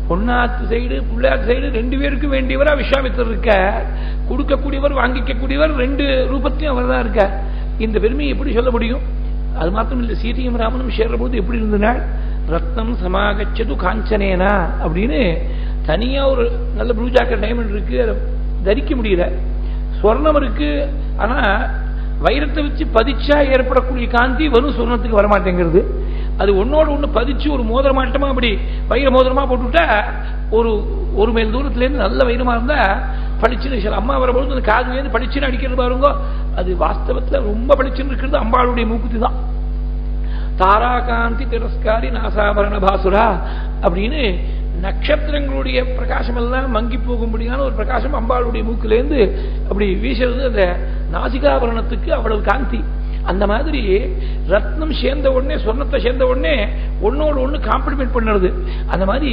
பொன்னாத்து சைடு புள்ளாத்து சைடு 2 பேருக்கும் வேண்டியவரா விஸ்வாமித்திரர் இருக்க, கொடுக்கக்கூடியவர் வாங்கிக்கக்கூடியவர் 2 ரூபத்தையும் அவர் தான் இருக்க. இந்த பெருமையை எப்படி சொல்ல முடியும்? அது மாத்திரம் இல்லை, சீதையும் ராமனும் சேர்ற போது எப்படி இருந்தனால் ரத்னம் சமாகச்சது காஞ்சனேனா அப்படின்னு தனியா ஒரு நல்ல ப்ளூ ஜாக்கெட் டைமண்ட் இருக்கு, அதை தரிக்க முடியல. ஸ்வர்ணம் இருக்கு, ஆனா வைரத்தை வச்சு பதிச்சா ஏற்படக்கூடிய காந்தி வரும் சொர்ணத்துக்கு வரமாட்டேங்கிறது. அது ஒன்னோட ஒண்ணு பதிச்சு ஒரு மோதிர மாட்டமா அப்படி வைர மோதிரமா போட்டுவிட்டா ஒரு மைல் தூரத்துல இருந்து நல்ல வைரமா இருந்தா பளிச்சுன்னு சில அம்மா வரபோது அந்த காதுலேருந்து பளிச்சுன்னு அடிக்கிறது பாருங்க, அது வாஸ்தவத்துல ரொம்ப பளிச்சுன்னு இருக்கிறது அம்பாளுடைய மூக்குத்தி தான். தாராகாந்தி திரஸ்காரி நாசாபரண பாசுரா அப்படின்னு நட்சத்திரங்களுடைய பிரகாசம் எல்லாம் மங்கி போகும்படியான ஒரு பிரகாசம் அம்பாளுடைய மூக்கிலேருந்து அப்படி வீசுறது அந்த நாசிகாபரணத்துக்கு அவ்வளவு காந்தி. அந்த மாதிரி ரத்னம் சேர்ந்த உடனே சொர்ணத்தை சேர்ந்த உடனே ஒன்னோடு ஒண்ணு காம்ப்ளிமெண்ட் பண்ணுறது. அந்த மாதிரி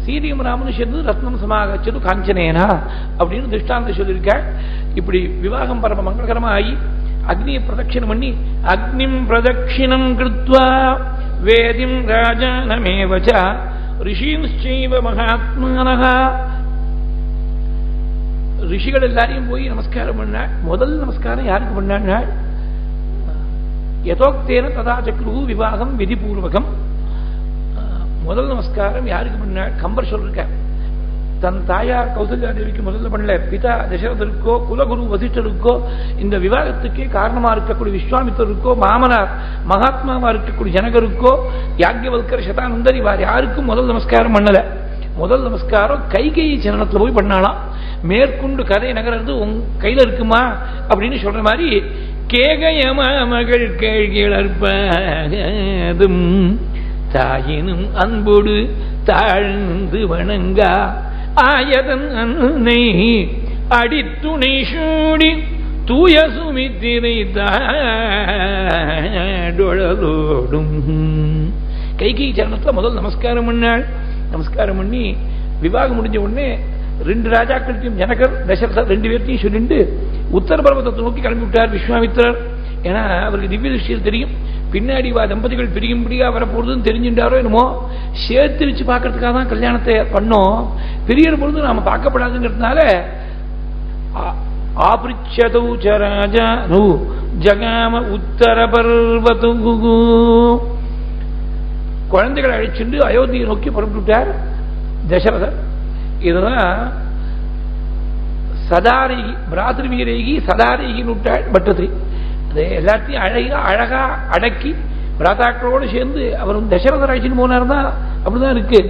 சீரியம் ராமனு சேர்ந்து ரத்னம் சமாகச்சது காஞ்சனேனா அப்படின்னு திருஷ்டாந்த சொல்லியிருக்க. இப்படி விவாகம் பரம மங்களகரமா ஆகி அக்னியை பிரதட்சிணம் பண்ணி அக்னிம் பிரதட்சிணம் கிருத்வா வேதிம் ராஜானமேவச ரிஷீம்ஸ்சைவ மகாத்மானஹ. ரிஷிகள் எல்லாரையும் போய் நமஸ்காரம் பண்ண. முதல் நமஸ்காரம் யாருக்கு பண்ணாங்க? யதோக்தேன ததா சக்ரு விவாகம் விதிபூர்வகம். முதல் நமஸ்காரம் யாருக்கு பண்ண? கம்பர் சொல்லிருக்க. தன் தாயார் கௌசல்யா தேவிக்கு முதல்ல பண்ணல, பிதா தசரதருக்கோ குலகுரு வசிஷ்டருக்கோ இந்த விவாகத்துக்கே காரணமா இருக்கக்கூடிய விஸ்வாமித்தருக்கோ மாமனார் மகாத்மாவா இருக்கக்கூடிய ஜனகருக்கோ யாக்ஞவல்கர் சதானந்தர் இவர் யாருக்கும் முதல் நமஸ்காரம் பண்ணல. முதல் நமஸ்காரம் கைகேயி சரணத்துல போய் பண்ணாலாம். மேற்கொண்டு கதை நகர்றது உங்க கையில இருக்குமா அப்படின்னு சொல்ற மாதிரி கேகயமா மகள் கேள்கிழற்பதும் தாயினும் அன்போடு தாழ்ந்து வணங்கா ஆயதன் அன்னை அடித்துணை சூடி தூய சுமித்திரை தாடொழலோடும். கைகை சரணத்துல முதல் நமஸ்காரம் பண்ணாள். நமஸ்காரம் பண்ணி விவாகம் முடிஞ்ச உடனே ரெண்டு ராஜாக்கள்டையும் ஜனகர் தசரதர் ரெண்டு பேர்த்தையும் சொல்லிட்டு உத்தர பர்வதத்தை நோக்கி கிளம்பி விட்டார் விஸ்வாமித்திரர். ஏன்னா அவருக்கு திவ்ய திருஷ்டியில் தெரியும் பின்னாடி தம்பதிகள் பிரியும்படியா வரப்போறதுன்னு தெரிஞ்சுட்டாரோ என்னமோ சேர்த்து வச்சு பார்க்கறதுக்காக தான் கல்யாணத்தை பண்ணோம். பிரியர் பொழுது நாம பார்க்கப்படாதுங்கிறதுனால ஆபிருச்சதௌ ச ராஜானு ஜகாம உத்தர பர்வது. குழந்தைகளை அழைச்சிட்டு அயோத்தியை நோக்கி புறப்பட்டுட்டார் தசரதர். இதுதான் சதாரேகி பிராதிருவீரேகி சதாரேகின்னு விட்டாள் பட்டத்திரி. அது எல்லாத்தையும் அழகா அடக்கி பிராதாக்களோடு சேர்ந்து அவர் தசரதர் அழைச்சின்னு போனார் தான். அப்படிதான் இருக்கு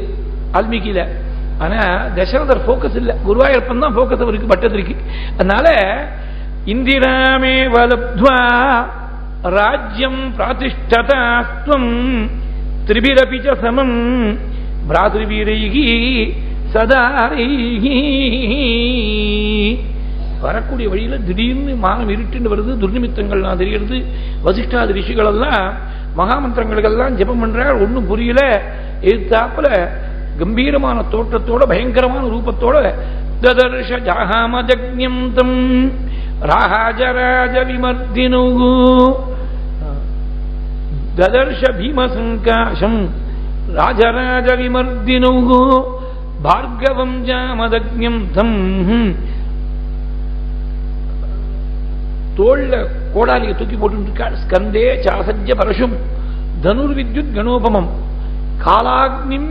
ஆல்மீகியில. ஆனா தசரதர் போக்கஸ் இல்ல, குருவாயூரப்பன் தான் போக்கஸ் அவருக்கு பட்டத்திரிக்கு. அதனால இந்திராமே வலப்த்வா ராஜ்யம் பிராதிஷ்டதாஸ்துவம் திரிபிரபிச்ச சமம் பிராதிருவீரைகி சதாரேகி. வரக்கூடிய வழியில திடீர்னு மானம் இருட்டுன்னு வருது, துர்நிமித்தங்கள்லாம் தெரிகிறது. வசிஷ்டாதி ரிஷிகள் எல்லாம் மகாமந்திரங்களுக்கெல்லாம் ஜெபம் பண்றார், ஒன்னும் புரியல. எதிர்த்தாப்புல கம்பீரமான தோற்றத்தோட பயங்கரமான ரூபத்தோட ததர்ஷ ஜாஹாமஜக்ஞம் தம் ராஜராஜ விமர்தினு ததர்ஷ பீமசங்காசம் ராஜராஜ விமர்தினு பார்கவம் ஜாமதக்ஞம் தம். தோல்ல கோடாலியை தூக்கி போட்டு ஸ்கந்தே சாசஜ்ய பரசும் தனுர்வித்யுத் கணோபமம் காலாக்னிம்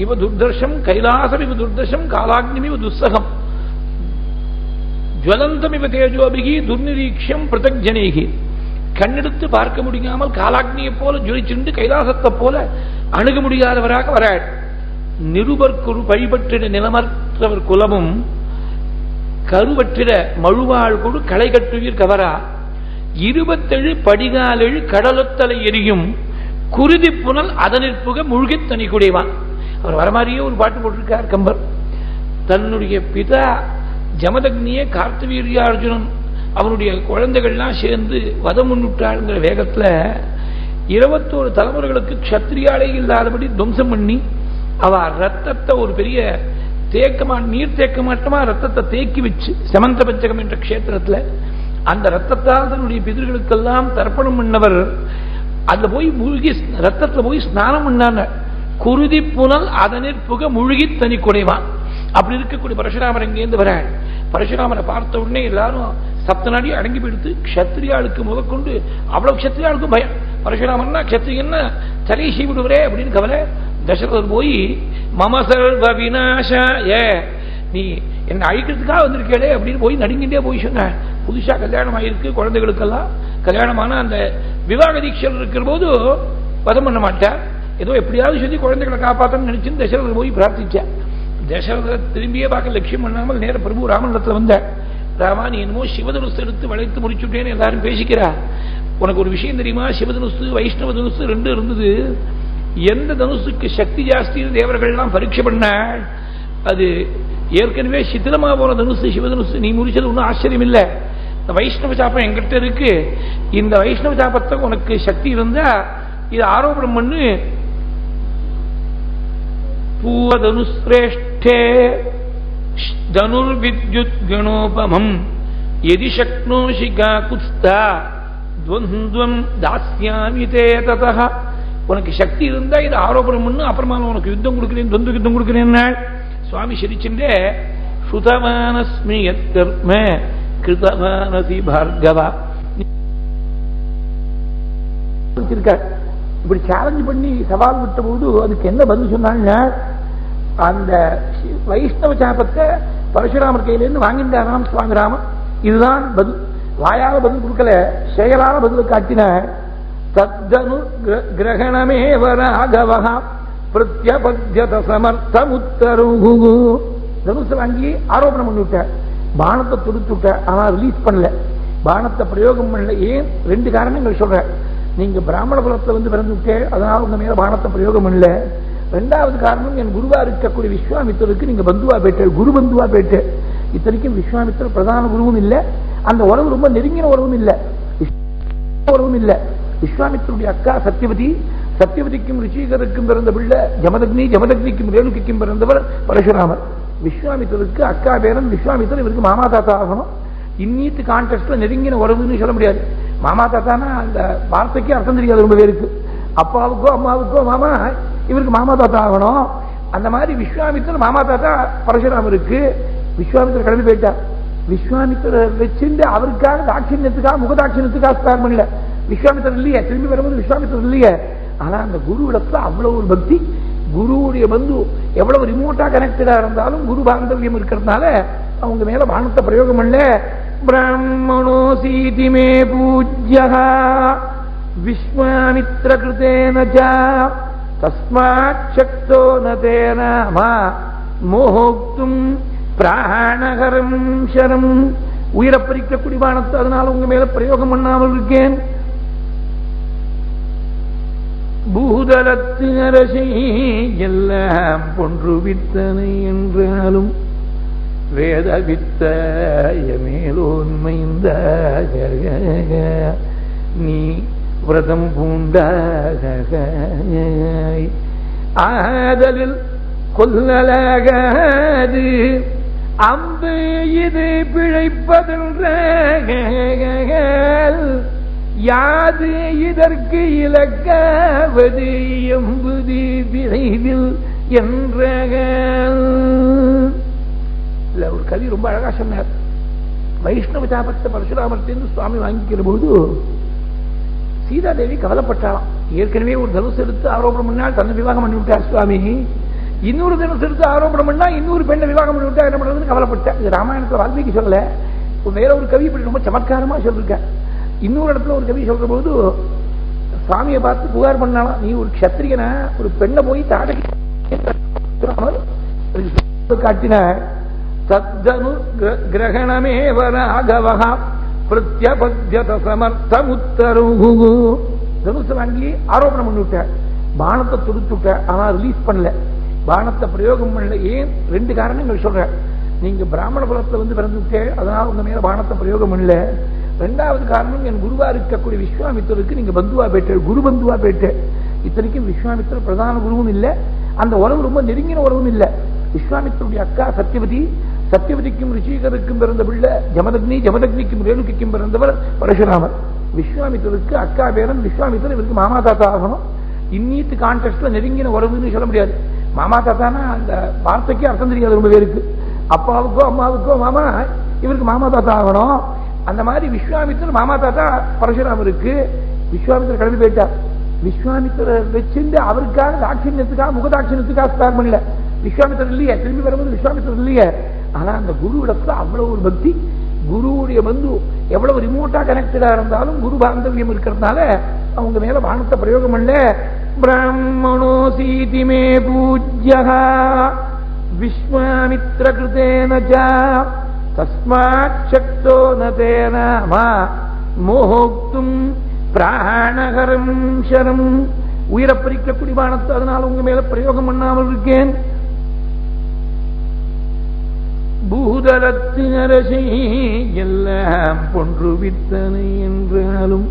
இவ துர்தர்ஷம் கைலாசம் இவ துர்தர்ஷம் காலாக்னிம் இவ துஸ்ஸகம் ஜுவலந்தம் இவ தேஜோபிகி துர்நிரீக்ஷம் பிரதக்ஜனேகி. கண்ணெடுத்து பார்க்க முடியாமல் காலாக்னியை போல ஜொலிச்சுண்டு கைலாசத்தை போல அணுக முடியாதவராக வராள். நிருபர்க்குரு பழிபற்றிட நிலமற்றவர் குலமும் கருவற்றிட மழுவாள் கொடு களை கட்டுவீர் கவரா 27 படிகாலெழு கடலொத்தலை எரியும் குருதி புனல் அதனிற்புக முழுகி தனி குடைவான். அவர் வர மாதிரியே ஒரு பாட்டு போட்டிருக்கார் கம்பர். தன்னுடைய பிதா ஜமதக்னியே கார்த்தவீரியார்ஜுனன் அவனுடைய குழந்தைகள்லாம் சேர்ந்து வதம் முன்னுட்டாளுங்கிற வேகத்துல 21 தலைமுறைகளுக்கு க்ஷத்ரியாலே இல்லாதபடி துவம்சம் பண்ணி அவ ரத்தத்தை ஒரு பெரிய தேக்கமா நீர் தேக்க மாட்டமா ரத்தத்தை தேக்கி வச்சு செமந்த பஞ்சகம் என்ற கஷேத்திரத்துல அந்த ரத்தத்தால் தன்னுடைய பிதர்களுக்கெல்லாம் தர்ப்பணம் பண்ணவர். அதுல போய் மூழ்கி ரத்தத்துல போய் ஸ்நானம் பண்ணாங்க. குருதி புனல் அதனிற்புக முழுகி தனி குடைவான். அப்படி இருக்கக்கூடிய பரசுராமர் எங்கேருந்து வர பரசுராமரை பார்த்த உடனே எல்லாரும் சப்த நாடி அடங்கி போயிடுத்து. க்ஷத்ரியாளுக்கு முதற்கொண்டு அவ்வளவு க்ஷத்ரியாளுக்கும் பயம். பரசுராமர்னா க்ஷத்ரியன்னா தலையை செய்விடுவரே அப்படின்னு கவலை. தசரதர் போய் மமசர்வ விநாசாய நீ என்ன அழிக்கிறதுக்காக வந்திருக்கே அப்படின்னு போய் நடுங்கிட்டே போய் சொன்ன. புதுசா கல்யாணம் ஆயிருக்கு, குழந்தைகளுக்கெல்லாம் கல்யாணமான அந்த விவாக தீட்சர் இருக்கிற போது வதம் பண்ண மாட்டார். ஏதோ எப்படியாவது சொல்லி குழந்தைகளை காப்பாற்றன்னு நினைச்சுன்னு தசரதர் போய் பிரார்த்திச்சார். தசரதர் திரும்பியே பார்க்க லட்சியம் பண்ணாமல் நேர பிரபு ராமனிடத்துல வந்த. ராமா நீ என்னமோ சிவதனுசு எடுத்து வளைத்து முடிச்சுட்டேன்னு எல்லாரும் பேசிக்கிறா. உனக்கு ஒரு விஷயம் தெரியுமா? சிவதனுசு வைஷ்ணவ தனுசு ரெண்டு இருந்தது. எந்த தனுசுக்கு சக்தி ஜாஸ்தி தேவர்கள்லாம் பரீட்சை பண்ணாள். அது ஏற்கனவே சித்திரமா போன தனுசு சிவதனுசு. நீ முடிச்சது ஒன்றும் ஆச்சரியம் இல்லை. இந்த வைஷ்ணவ சாப்பம் என்கிட்ட இருக்கு. இந்த வைஷ்ணவ சாப்பத்தை உனக்கு சக்தி இருந்தா இது ஆரோபணம் பண்ணு. பூவதனுஸ்ரேஷ்டே தனுர்வித்யுத் கணோபமம் யதி சக்னோஷி காகுஸ்தா துவந்த்வம் தாஸ்யாமி தே ததஹ. உனக்கு சக்தி இருந்தா இது ஆரோபணம் பண்ணு, அப்புறமா உனக்கு யுத்தம் கொடுக்கிறேன், துவந்து யுத்தம் கொடுக்கிறேன். சுவாமி சிரிச்சுட்டே ஸ்ருதவானஸ்மி யத்கர்ம கிருதவானசி பார்கவா. இப்படி சேலஞ்ச் பண்ணி சவால் விட்ட போது அதுக்கு என்ன பதில் சொன்னாங்க? அந்த வைஷ்ணவ சாபத்தை பரசுராமர் கையிலிருந்து வாங்கிட்டாராம் சுவாமி ராமன். இதுதான் பதில். வாயால பதில் கொடுக்கல, செயலால பதில் காட்டின. தத்தனு கிரகணமே வராகவஹா பிரத்யபத்யத சமர்த்தமுத்தருஹு. தனுசை வாங்கி ஆரோபணம் பண்ணிவிட்டார், பானத்தை தொடுத்து விட்டார். ஆனா ரிலீஸ் பண்ணல, பானத்தை பிரயோகம் பண்ணல. ஏன்? ரெண்டு காரணங்கள் சொல்ற. நீங்க பிராமண குலத்துல வந்து பிறந்து விட்டேன், அதனால உங்க மேல பானத்தை பிரயோகம் பண்ணல. ரெண்டாவது காரணம், என் குருவா இருக்கக்கூடிய விஸ்வாமித்திரருக்கு நீங்க பந்துவா போயிட்டு, குரு பந்துவா போயிட்டு. இத்தனைக்கும் விஸ்வாமித்திர பிரதான குருவும் இல்லை, அந்த உறவு ரொம்ப நெருங்கின உறவும் இல்லை, உறவும் இல்லை. விஸ்வாமித்திருடைய அக்கா சத்தியவதி, சத்தியவதிக்கும் ரிஷிகருக்கும் பிறந்த பிள்ளை ஜமதக்னி, ஜமதக்னிக்கும் ரேணுகிக்கும் பிறந்தவர் பரசுராமர். விஸ்வாமித்திரருக்கு அக்கா பேரன் விஸ்வாமித்திரர், இவருக்கு மாமா தாத்தா ஆகணும். இன்னித்து கான்டெக்ட்ல நெருங்கின உறவுன்னு சொல்ல முடியாது. மாமா தாத்தானா அந்த வார்த்தைக்கு அர்த்தம் தெரியாது ரொம்ப பேருக்கு. அப்பாவுக்கோ அம்மாவுக்கோ மாமா, இவருக்கு மாமா தாத்தா ஆகணும். அந்த மாதிரி விஸ்வாமித்திரர் மாமா தாத்தா பரசுராமருக்கு. விஸ்வாமித்திரர் கடந்து போயிட்டார். விஸ்வாமித்திரர் வச்சிருந்து அவருக்காக தாட்சியத்துக்காக முகதாட்சியத்துக்காக ஸ்பேர் பண்ணல. விஸ்வாமித்திரர் இல்லையே, திரும்பி வரும்போது விஸ்வாமித்திரர் இல்லையே. ஆனா அந்த குரு இடத்துல அவ்வளவு ஒரு பக்தி. குருவுடைய பந்து எவ்வளவு ரிமோட்டா கனெக்டடா இருந்தாலும் குரு பாந்தவியம் இருக்கிறதுனால அவங்க மேல பானத்தை பிரயோகம் பண்ணல. பிராமணோ சீதிமே பூஜ்யா விஸ்வாமித்ர கிருதேன தஸ்மாத் சக்தோ நதேனாமா மோக்தும் பிராணகரம் சரம். உயிரை பறிக்கக்கூடிய பானத்தை அதனால உங்க மேல பிரயோகம் பண்ணாமல் இருக்கேன். பூதலத்து அரசை எல்லாம் பொன்று வித்தனை என்றாலும் வேத வித்தய மேலோன்மைந்த நீ விரதம் பூண்டாக ஆதலில் கொல்லலாகாது அம்பு இது பிழைப்பதென்ற யாது இதற்கு இலக்காவது எம்புதி விரைவில் என்ற ஒரு கவி ரொம்ப அழகா சொன்னார். வைஷ்ணவ சாபத்தை பரசுராமர்த்தின்னு சுவாமி வாங்கிக்கிற போது சீதாதேவி கவலைப்பட்டாலாம். ஏற்கனவே ஒரு தனுசு எடுத்து ஆரோபணம் பண்ணால் தன்னை விவாகம் பண்ணி விட்டார் சுவாமி. இன்னொரு தனுசு எடுத்து ஆரோபணம் பண்ணா இன்னொரு பெண்ணை விவாகம் பண்ணி விட்டா என்ன பண்றதுன்னு கவலைப்பட்டேன். இது ராமாயணத்துல வால்மீகி சொல்லல, வேற ஒரு கவி இப்படி ரொம்ப சமத்காரமா சொல்லிருக்க. இன்னொரு இடத்துல ஒரு கவி சொல்ற போது சுவாமியை பார்த்து புகார் பண்ணாலும், நீ ஒரு க்ஷத்திரியனா ஒரு பெண்ணை போய் தாடகி காட்டின. தத்தனு கிரகணமே வராகவஹா பிரத்யபத்யத சமர்த்தமுத்தருஹு. தனுசை வாங்கி ஆரோபணம் பண்ணி விட்டார், பானத்தை தொடுத்து விட்டார். ஆனா ரிலீஸ் பண்ணல, பானத்தை பிரயோகம் பண்ணல. ஏன்? ரெண்டு காரணங்கள் சொல்ற. நீங்க பிராமண குலத்துல வந்து பிறந்து விட்டேன், அதனால உங்க மேல பானத்தை பிரயோகம் பண்ணல. ரெண்டாவது காரணம், என் குருவா இருக்கக்கூடிய விஸ்வாமித்திரருக்கு நீங்க பந்துவா போயிட்டு, குரு பந்துவா போயிட்டு. இத்தனைக்கும் விஸ்வாமித்திர பிரதான குருவும் இல்லை, அந்த உறவு ரொம்ப நெருங்கின உறவும் இல்லை. விஸ்வாமித்திருடைய அக்கா சத்தியவதி, சத்தியவதிக்கும் ரிஷிகருக்கும் பிறந்த பிள்ளை ஜமதக்னி, ஜமதக்னிக்கும் ரேணுகிக்கும் பிறந்தவர் பரசுராமர். விஸ்வாமித்திரருக்கு அக்கா பேரன் விஸ்வாமித்திரர், இவருக்கு மாமா தாத்தா ஆகணும். இன்னித்து கான்டெக்ட்ல நெருங்கின உறவுன்னு சொல்ல முடியாது. மாமா தாத்தானா அந்த வார்த்தைக்கு அர்த்தம் தெரியாது ரொம்ப பேருக்கு. அப்பாவுக்கோ அம்மாவுக்கோ மாமா, இவருக்கு மாமா தாத்தா ஆகணும். அந்த மாதிரி விஸ்வாமித்திரர் மாமா தாத்தா பரசுராமருக்கு. விஸ்வாமித்திரர் கடந்து போயிட்டார். விஸ்வாமித்திரர் வச்சிருந்து அவருக்காக தாட்சியத்துக்காக முகதாட்சியத்துக்காக ஸ்பேர் பண்ணல. விஸ்வாமித்திரர் இல்லையே, திரும்பி வரும்போது விஸ்வாமித்திரர் இல்லையே. ஆனா அந்த குரு இடத்துல அவ்வளவு ஒரு பக்தி. குருவுடைய பந்து எவ்வளவு ரிமோட்டா கனெக்டடா இருந்தாலும் குரு பாந்தவியம் இருக்கிறதுனால அவங்க மேல பானத்தை பிரயோகம் பண்ணல. பிராமணோ சீதிமே பூஜ்யா விஸ்வாமித்ர கிருதேன தஸ்மாத் சக்தோ நதேனாமா மோக்தும் பிராணகரம் சரம். உயிரை பறிக்கக்கூடிய பானத்தை அதனால உங்க மேல பிரயோகம் பண்ணாமல் இருக்கேன். பூதலத்தின் அரசை எல்லாம் பொன்று வித்தனை என்றாலும்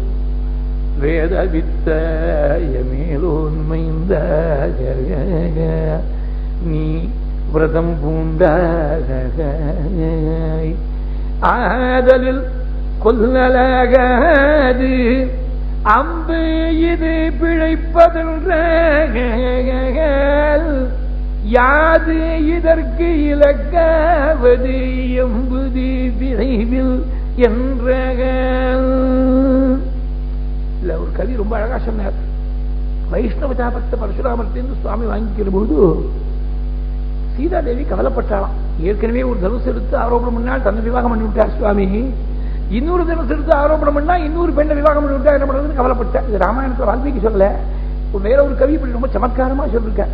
வேத வித்தய மேலோன்மைந்த நீ விரதம் பூண்டாய் ஆதலில் கொல்லலாகாது அம்பு இது பிழைப்பதென்ற யாது இதற்கு இலக்காவது எம்புதி விரைவில் என்ற ஒரு கவி ரொம்ப அழகா சொன்னார். வைஷ்ணவ சாபத்தை பரசுராமர்த்தின்னு சுவாமி வாங்கிக்கிற போது சீதாதேவி கவலைப்பட்டாளாம். ஏற்கனவே ஒரு தனுசு எடுத்து ஆரோபணம் பண்ணால் தன்னை விவாகம் பண்ணி விட்டார் சுவாமி. இன்னொரு தனுசு எடுத்து ஆரோபணம் பண்ணா இன்னொரு பெண்ணை விவாகம் பண்ணி விட்டா என்ன பண்றதுன்னு கவலைப்பட்டேன். இது ராமாயணத்துல வால்மீகி சொல்லல, வேற ஒரு கவி இப்படி ரொம்ப சமத்காரமா சொல்லிருக்க.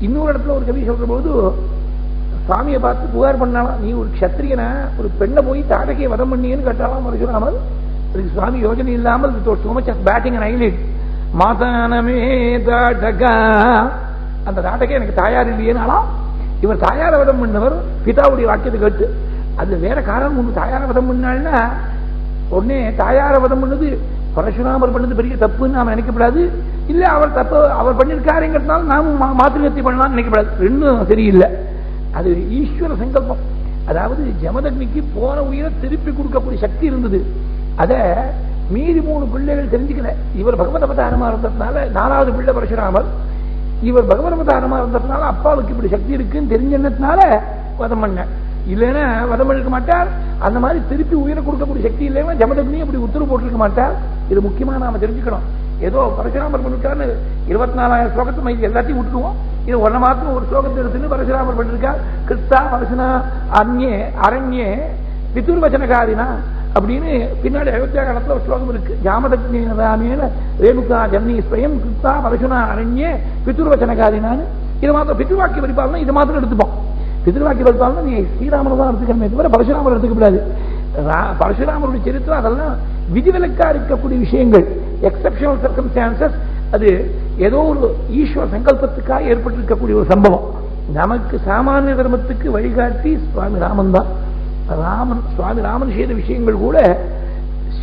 இன்னொரு இடத்துல ஒரு கவி சொல்ற போது சுவாமியை பார்த்து புகார் பண்ணாலாம், நீ ஒரு கஷத்திரியனா ஒரு பெண்ணை போய் தாடகையை வதம் பண்ணின்னு கேட்டாலாம் பரசுராமர். அதுக்கு சுவாமி யோஜனை இல்லாமல் so much of batting and eyelid மாதானமே தாடகா, அந்த தாடகை எனக்கு தாயார் இல்லையேனாலாம். இவர் தாயார வதம் பண்ணவர் பிதாவுடைய வாக்கியத்தை கேட்டு. அது வேற காரணம் ஒண்ணு. தாயார வதம் பண்ணாள்னா உடனே தாயார வதம் பண்ணது பரசுராமர் பண்ணது பெரிய தப்புன்னு நாம நினைக்கப்படாது. இல்ல அவர் தப்பு அவர் பண்ணிருக்காருங்கிறதுனால நாமும் மாத்திருத்தி பண்ணலாம் நினைக்கப்படாது. ரெண்டும் சரியில்லை. அது ஈஸ்வர சங்கல்பம். அதாவது ஜமதக்னிக்கு போன உயிரை திருப்பி கொடுக்கக்கூடிய சக்தி இருந்தது. அத மீதி 3 பிள்ளைகள் தெரிஞ்சுக்கல. இவர் பகவத் அவதாரமா இருந்ததுனால 4வது பிள்ளை பரசுராமர். இவர் பகவத் அவதாரமா இருந்ததுனால அப்பாவுக்கு இப்படி சக்தி இருக்குன்னு தெரிஞ்சதுனால வதம் பண்ண. இல்லைன்னா வதம் பண்ணிருக்க மாட்டார். அந்த மாதிரி திருப்பி உயிரை கொடுக்கக்கூடிய சக்தி இல்லைன்னா ஜமதக்னி அப்படி உத்தரவு போட்டிருக்க மாட்டார். இது முக்கியமா நாம தெரிஞ்சுக்கணும். ஏதோ பரசுராமர் பண்ணிட்டார்னு 24,000 ஸ்லோகத்தை மைதி எல்லாத்தையும் விட்டுருவோம். இது ஒன்ன மாத்திரம் ஒரு ஸ்லோகத்தை எடுத்துன்னு பரசுராமர் பண்ணிருக்கார். கிருத்தா பரசுனா அந்நே அரண்யே பிதுர்வச்சனகாரினா அப்படின்னு பின்னாடி அயோத்தியா காலத்துல ஒரு ஸ்லோகம் இருக்கு. ஜாமதக்னியில ரேணுகா ஜன்னி ஸ்வயம் கிருத்தா பரசுனா அரண்யே பிதுர்வச்சனகாரினான்னு. இது மாத்திரம் பித்ருவாக்கிய பரிபாலனா இது மாத்திரம் எடுத்துப்போம். பித்ருவாக்கிய பரிபாலனா நீ ஸ்ரீராமனை தான் எடுத்துக்கணுமே தவிர பரசுராமர் எடுத்துக்கப்படாது. பரசுராமருடைய சரித்திரம் அதெல்லாம் விதிவிலக்கா இருக்கக்கூடிய விஷயங்கள், எக்ஸப்ஷனல் சர்க்கம்ஸ்டான்சஸ். அது ஏதோ ஒரு ஈஸ்வர சங்கல்பத்துக்காக ஏற்பட்டிருக்கக்கூடிய ஒரு சம்பவம். நமக்கு சாமானிய தர்மத்துக்கு வழிகாட்டி சுவாமி ராமன் தான். சுவாமி ராமன் செய்த விஷயங்கள் கூட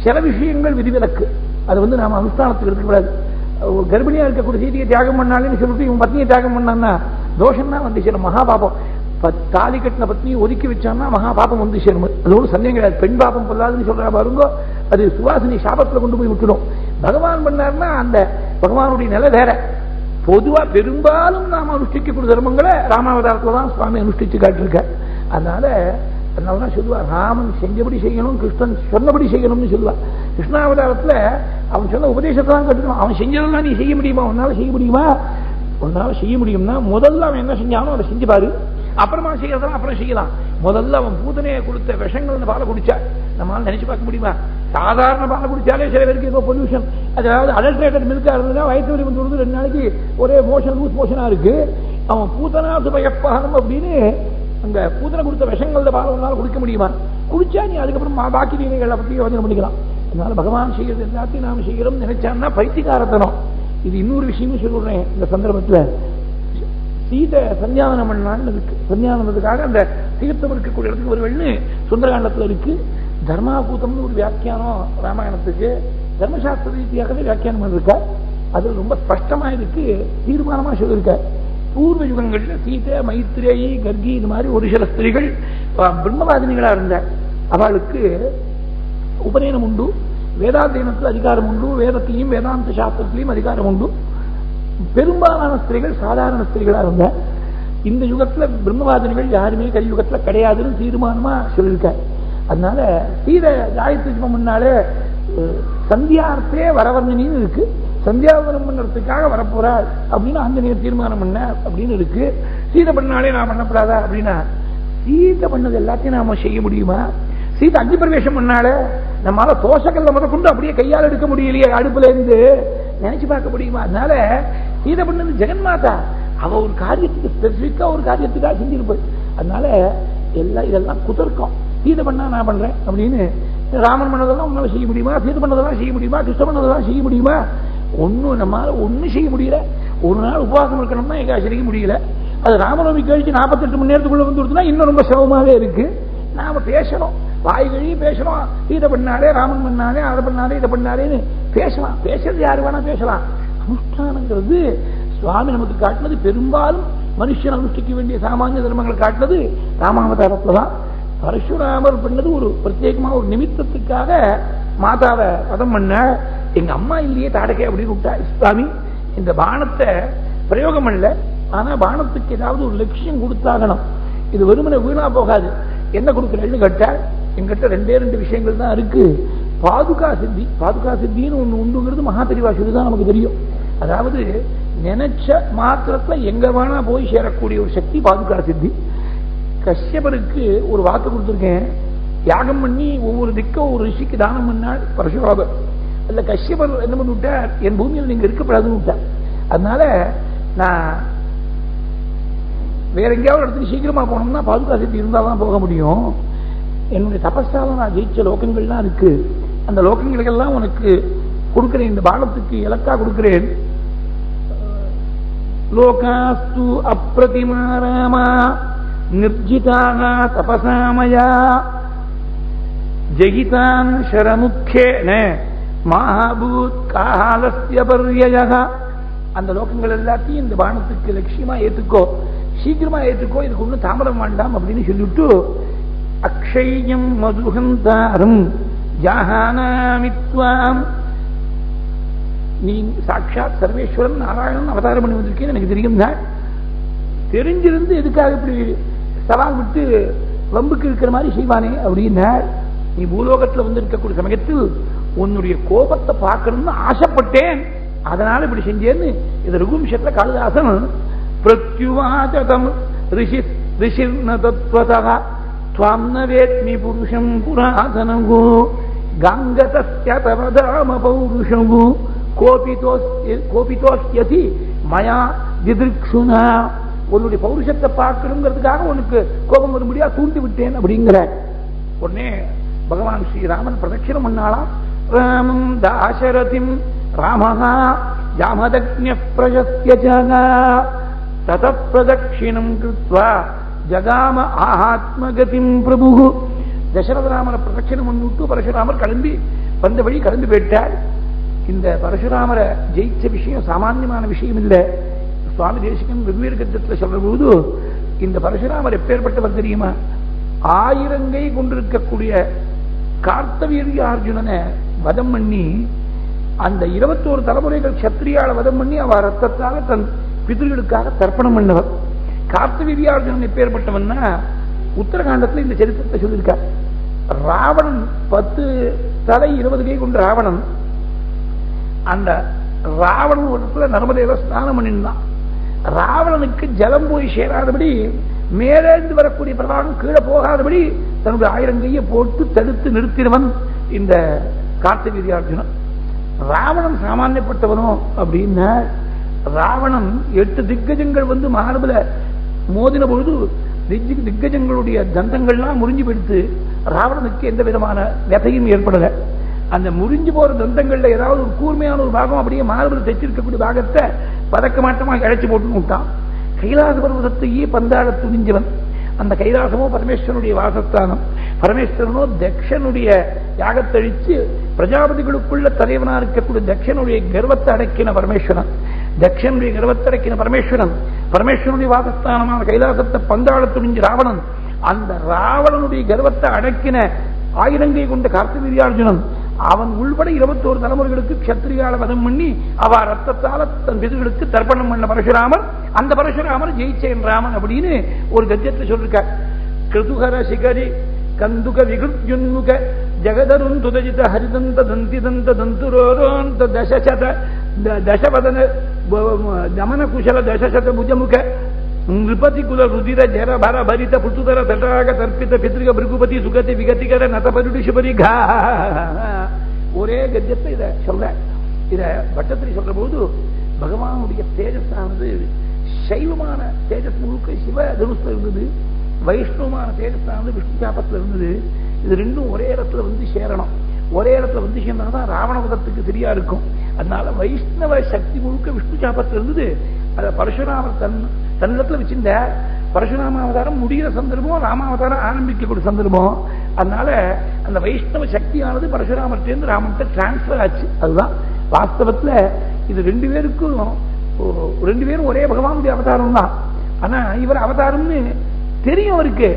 சில விஷயங்கள் விதிவிலக்கு. அது நாம அனுஷ்டானத்துக்கு எடுக்கக்கூடாது. கர்ப்பிணியா இருக்கக்கூடிய சீதையை தியாகம் பண்ணாலும் சொல்லிட்டு இவன் பத்னியை தியாகம் பண்ணான்னா தோஷம் தான் வந்து சேரும், மகாபாபம். தாலி கட்டின பத்னியை ஒதுக்கி வச்சான்னா மகாபாபம் வந்து சேரும். அது ஒரு சந்தேகம் கிடையாது. பெண் பாபம் பொல்லாதுன்னு சொல்றா பாருங்க, அது சுவாசினி சாபத்துல கொண்டு போய் விட்டுடும். பகவான் பண்ணார்னா அந்த பகவானுடைய நிலை வேற. பொதுவா பெரும்பாலும் நாம அனுஷ்டிக்கக்கூடிய தர்மங்களை ராமாவதாரத்துல தான் சுவாமி அனுஷ்டிச்சு காட்டிருக்க. அதனாலதான் சொல்லுவார், ராமன் செஞ்சபடி செய்யணும், கிருஷ்ணன் சொன்னபடி செய்யணும்னு சொல்லுவார். கிருஷ்ணாவதாரத்துல அவன் சொன்ன உபதேசத்தை தான் கட்டுக்கணும். அவன் செஞ்சதெல்லாம் நீ செய்ய முடியுமா? உன்னால செய்ய முடியுமா? உன்னால செய்ய முடியும்னா முதல்ல அவன் என்ன செஞ்சாலும் அதை செஞ்சு பாரு. அப்புறமா செய்யறதெல்லாம் அப்புறம் செய்யலாம். முதல்ல அவன் பூதனையை கொடுத்த விஷங்கள் பாலை குடிச்சா நம்மளால நினைச்சு பார்க்க முடியுமா? சாதாரண பாலை குடிச்சாலே சில பேருக்கு ஏதோ பொல்யூஷன், அதாவது அடல்ட்ரேட்டட் மில்கா இருந்ததுன்னா வயிற்று வலி வந்து 2 நாளைக்கு ஒரே மோஷன் லூஸ் மோஷனா இருக்கு. அவன் பூதனா சுபயப்பகம் அப்படின்னு அங்க பூதனை கொடுத்த விஷங்கள் பாலை ஒன்னால குடிக்க முடியுமா? குடிச்சா நீ அதுக்கப்புறம் பாக்கி நீங்களை பத்தி யோசனை பண்ணிக்கலாம். அதனால பகவான் செய்யறது எல்லாத்தையும் நாம செய்யறோம் நினைச்சான்னா பைத்தியக்காரத்தனம். இது இன்னொரு விஷயமும் சொல்றேன் இந்த சந்தர்ப்பத்துல. சீதை சந்தியாவனம் பண்ணான்னு இருக்கு. சந்தியாவனத்துக்காக அந்த தீர்த்தம் இருக்கக்கூடிய இடத்துக்கு வருவள்னு சுந்தரகாண்டத்துல இருக்கு. தர்மாபூதம்னு ஒரு வியாக்கியானம் ராமாயணத்துக்கு தர்மசாஸ்திர ரீதியாகவே வியாக்கியானம் பண்ணிருக்க. அது ரொம்ப ஸ்பஷ்டமா இருக்கு, தீர்மானமா சொல்லிருக்க. பூர்வ யுகங்கள்ல சீதை, மைத்ரேயி, கர்கி இது மாதிரி ஒரு சில ஸ்திரீகள் பிரம்மவாதினிகளா இருந்த அவளுக்கு உபநயனம் உண்டு, வேதாத்தியனத்தில் அதிகாரம் உண்டு, வேதத்திலையும் வேதாந்த சாஸ்திரத்திலையும் அதிகாரம் உண்டு. பெரும்பாலான ஸ்திரீகள் சாதாரண ஸ்திரீகளா இருந்த. இந்த யுகத்துல பிரம்மவாதினிகள் யாருமே கலியுகத்துல கிடையாதுன்னு தீர்மானமா சொல்லியிருக்க. அதனால சீதை காயத்ரி ஜபம் முன்னாலே சந்தியார்த்தே வரவர்ணின்னு இருக்கு. சந்தியாவனம் பண்றதுக்காக வரப்போறாள் அப்படின்னு ஆஞ்சநேயர் தீர்மானம் பண்ண அப்படின்னு இருக்கு. சீதை பண்ணாலே நான் பண்ணப்படாதா அப்படின்னா, சீதை பண்ணது எல்லாத்தையும் நாம செய்ய முடியுமா? சீதை அக்னி பிரவேசம் பண்ணாலே நம்மளால தோசைக்கல்ல முத கொண்டு அப்படியே கையால் எடுக்க முடியலையே, அடுப்புல இருந்து நினைச்சு பார்க்க முடியுமா? அதனால சீதை பண்ணது ஜெகன்மாதா. அவ ஒரு காரியத்துக்கு ஸ்பெசிபிக்கா ஒரு காரியத்துக்காக செஞ்சிருப்பாள். அதனால இதெல்லாம் குதர்க்கம். சீதை பண்ணா நான் பண்றேன் அப்படின்னு ராமன் பண்ணதெல்லாம் உன்னால செய்ய முடியுமா? சீதை பண்ணதெல்லாம் செய்ய முடியுமா? கிருஷ்ண பண்ணதெல்லாம் செய்ய முடியுமா? ஒன்னும் நம்மளால ஒன்னும் செய்ய முடியல. ஒரு நாள் உபவாசம் இருக்கணும்னா ஏகாசரிக்க முடியல. அது ராமநவமி கழிச்சு 48 மணி நேரத்துக்குள்ள வந்து கொடுத்தா இன்னும் ரொம்ப சிரமமாவே இருக்கு. நாம பேசணும், வாய் கழி பேசணும், இதை பண்ணாலே ராமன் பண்ணாலே அதை பண்ணாலே இதை பண்ணாலேன்னு பேசலாம். பேசுறது யாரு வேணா பேசலாம். அனுஷ்டானங்கிறது சுவாமி நமக்கு காட்டினது பெரும்பாலும் மனுஷன் அனுஷ்டிக்க வேண்டிய சாமானிய தர்மங்களை காட்டினது ராமாவதாரத்துல தான். பரசுராமர் பண்ணது ஒரு பிரத்யேகமா ஒரு நிமித்தத்துக்காக மாதாவை வதம் பண்ண. எங்க அம்மா இல்லையே தாடகை அப்படின்னு விட்டா, சுவாமி இந்த பானத்தை பிரயோகம் பண்ணல, ஆனா பானத்துக்கு ஏதாவது ஒரு லட்சியம் கொடுத்தாகணும், இது வெறுமனை வீணா போகாது, என்ன கொடுக்கிறேன்னு கேட்டால் எங்கிட்ட 2 விஷயங்கள் தான் இருக்கு. பாதுகா சித்தி, பாதுகா சித்தின்னு ஒண்ணு உண்டுங்கிறது மகாபெரிவா சொல்லிதான் நமக்கு தெரியும். அதாவது நினைச்ச மாத்திரத்துல எங்க வேணா போய் சேரக்கூடிய ஒரு சக்தி பாதுகா சித்தி. கஷ்யபருக்கு ஒரு வாக்கு கொடுத்திருக்கேன், யாகம் பண்ணி ஒவ்வொரு திக்கும் ஒரு ரிஷிக்கு தானம் பண்ணால் பரசுராமர். அல்ல கஷ்யபர் என்ன பண்ணி விட்டார், என் பூமியில் நீங்க இருக்கப்படாதுன்னு விட்டார். அதனால நான் வேற எங்கேயாவது இடத்துக்கு சீக்கிரமா போனோம்னா பாதுகா சித்தி இருந்தால்தான் போக முடியும். என்னுடைய தபஸால நான் ஜெயிச்ச லோகங்கள்லாம் இருக்கு, அந்த லோகங்களுக்கெல்லாம் உனக்கு கொடுக்கிறேன், இந்த பானத்துக்கு இலக்கா கொடுக்கிறேன். லோகாஸ்து அப்ரதிமா ராமா நிர்ஜிதாக தபசாமயா ஜெகிதான் சரமுக்கேன மகாபூத் காலஸ்ய பர்யயஹ. அந்த லோகங்கள் எல்லாத்தையும் இந்த பானத்துக்கு லட்சியமா ஏத்துக்கோ, சீக்கிரமா ஏத்துக்கோ, இதுக்கு ஒன்றும் தாமதம் வேண்டாம் அப்படின்னு சொல்லிட்டு அக்ஷயம் மதுகந்தாரம் ஜாஹானாமித்வாம், நீ சாட்சாத் சர்வேஸ்வரன் நாராயணன் அவதாரம் பண்ணி வந்திருக்கேன்னு எனக்கு தெரியும் தான். தெரிஞ்சிருந்து எதுக்காக இப்படி சவால் விட்டு வம்புக்கு இருக்கிற மாதிரி செய்வானே அப்படின்னா, நீ பூலோகத்தில் வந்து இருக்கக்கூடிய சமயத்தில் உன்னுடைய கோபத்தை பார்க்கணும்னு ஆசைப்பட்டேன், அதனால இப்படி செஞ்சேன்னு இது ரகுவம்சத்துல காளிதாசன் பிரத்யுவாச்சதம் ரிஷிர்ன தத்வதா த்வாம் ந வேத்மி புருஷம் புராதனகோ கங்கதஸ்ய தவ தாம பௌருஷகோ கோபிதோஸ்யதி மயா திதிருக்ஷுனா. உன்னுடைய பௌருஷத்தை பார்க்கணுங்கிறதுக்காக உனக்கு கோபம் வரும்படியா தூண்டி விட்டேன் அப்படிங்கிற உடனே பகவான் ஸ்ரீராமன் பிரதட்சிணம் பண்ணாலாம். ராமம் தாசரதிம் ராமஹா ஜாமதக்ஞ பிரஜஸ்ய ஜகா தத பிரதட்சிணம் கிருத்வா ஜகாம ஆத்மகதிம் பிரபு. தசரதராமரை பிரதட்சிணம் பண்ணிவிட்டு பரசுராமர் கிளம்பி வந்த வழி கிளம்பி போயிட்டார். இந்த பரசுராமரை ஜெயிச்ச விஷயம் சாமான்யமான விஷயம் இல்லை. சுவாமி தேசிகன் வெவ்வேறு கட்டத்தில் சொல்ற போது இந்த பரசுராமர் எப்பேற்பட்டவர் தெரியுமா? 1000 கை கொண்டிருக்கக்கூடிய கார்த்தவீரிய அர்ஜுனனை வதம் பண்ணி அந்த 21 தலைமுறைகள் சத்திரியால வதம் பண்ணி அவ ரத்தத்தால தன் பிதர்களுக்காக தர்ப்பணம் பண்ணவர். கார்த்தவீரியார்ஜுனன் எப்பேற்பட்டவன்னா உத்தரகாண்டத்தில் இந்த சரித்திரத்தை சொல்லியிருக்கார். ராவணன் 10 தலை 20 கை கொண்ட ராவணன், அந்த ராவணன் ஒரு இடத்துல நர்மதேவ ஸ்நானம் பண்ணிருந்தான். ராவணனுக்கு ஜலம் போய் சேராதபடி மேலேந்து வரக்கூடிய பிரதானம் கீழே போகாதபடி தன்னுடைய 1000 கையை போட்டு தடுத்து நிறுத்தினவன் இந்த கார்த்தவீரியார்ஜுனன். ராவணன் சாமானியப்பட்டவனோ அப்படின்னா, ராவணன் 8 திக்கஜங்கள் வந்து மார்புல மோதின பொழுது திக்கஜங்களுடைய தந்தங்கள்லாம் முறிஞ்சு போயிடுத்து. ராவணனுக்கு எந்த விதமான விதையும் ஏற்படல. அந்த முறிஞ்சு போற தந்தங்கள்ல ஏதாவது ஒரு கூர்மையான ஒரு பாகம் அப்படியே மார்புல தைச்சிருக்கக்கூடிய பாகத்தை பதக்கமாட்டமா இழைச்சு போட்டு விட்டான். கைலாச பர்வதத்தையே பந்தாட துணிஞ்சவன். அந்த கைலாசமோ பரமேஸ்வரனுடைய வாசஸ்தானம். பரமேஸ்வரனோ தக்ஷனுடைய யாகத்தழிச்சு பிரஜாபதிகளுக்குள்ள தலைவனா இருக்கக்கூடிய தக்ஷனுடைய கர்வத்தை அடக்கின பரமேஸ்வரன். தக்ஷனுடைய கர்வத்தை அடக்கின பரமேஸ்வரன். பரமேஸ்வரனுடைய வாசஸ்தானமான கைலாசத்தை பந்தாட துணிஞ்ச ராவணன். அந்த ராவணனுடைய கர்வத்தை அடக்கின 1000 கை கொண்ட கார்த்தவீரியார்ஜுனன். அவன் உள்பட 21 தலைமுறைகளுக்கு கஷத்திரியால வதம் பண்ணி அவ ரத்தத்தால தன் பிதர்களுக்கு தர்ப்பணம் பண்ண பரசுராமர். அந்த பரசுராமர் ஜெயிச்சேன் ராமன் அப்படின்னு ஒரு கத்தியத்தை சொல்லிருக்கார். கிருதுகர சிகரி கந்துக விகுத்யுன்முக ஜகதருன் துதஜித ஹரிதந்த தந்தி தந்த தந்துரோரோந்த தசசத தசவதன தமன குஷல தசசத புஜமுக நிருபதி குல ருதிர ஜர பர பரித புத்துதர தடாக தர்ப்பித பித்ருக பிருகுபதி சுகதி விகதிகர நதபருடி சுபரி கா. ஒரே கத்தியத்தை இத சொல்ற. இத பட்டத்திரி சொல்ற போது பகவானுடைய தேஜஸானது சைவமான தேஜஸ் முழுக்க சிவ தனுஷ்ல இருந்தது, வைஷ்ணவமான தேஜஸானது விஷ்ணு சாபத்தில் இருந்தது. இது ரெண்டும் ஒரே இடத்துல வந்து சேரணும். ஒரே இடத்துல வந்து சேர்ந்தாதான் ராவண வதத்துக்கு சரியா இருக்கும். அதனால வைஷ்ணவ சக்தி முழுக்க விஷ்ணு சாபத்தில் இருந்தது. அதை பரசுராமர் தன்னிடத்துல வச்சிருந்த பரசுராம அவதாரம் முடிகிற சந்தர்ப்பம், ராமாவதாரம் ஆரம்பிக்கக்கூடிய சந்தர்ப்பம். அதனால அந்த வைஷ்ணவ சக்தியானது பரசுராமர்கிட்ட ராமன்கிட்ட டிரான்ஸ்பர் ஆச்சு. அதுதான் வாஸ்தவத்துல இது ரெண்டு பேரும் ஒரே பகவானுடைய அவதாரம் தான். ஆனா இவர் அவதாரம்னு தெரியும், அவருக்கு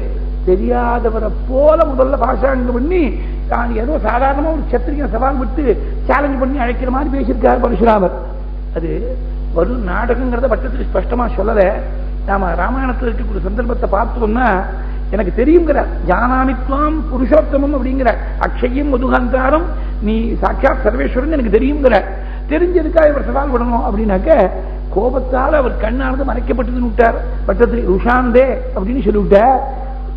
தெரியாதவரை போல முதல்ல பாஷாங்கம் பண்ணி தான் ஏதோ சாதாரணமா ஒரு சத்திரிகை சவால் விட்டு சேலஞ்ச் பண்ணி அழைக்கிற மாதிரி பேசியிருக்காரு பரசுராமர். அது வரும் நாடகங்கிறத பட்சத்துக்கு ஸ்பஷ்டமா சொல்லல. நாம ராமாயணத்தில் இருக்கக்கூடிய சந்தர்ப்பத்தை பார்த்தோம்னா எனக்கு தெரியுங்கிறார். ஜானாமித்வாம் புருஷோத்தமம் அப்படிங்கிற அக்ஷயம் மதுகாந்தாரம், நீ சாட்சாத் சர்வேஸ்வரன் எனக்கு தெரியுங்கிறார். தெரிஞ்சதுக்கா இவர் சவால் விடணும் அப்படின்னாக்க கோபத்தால் அவர் கண்ணானது மறைக்கப்பட்டதுன்னு விட்டார். பட்டத்தில் ருஷாந்தே அப்படின்னு சொல்லிவிட்டார்.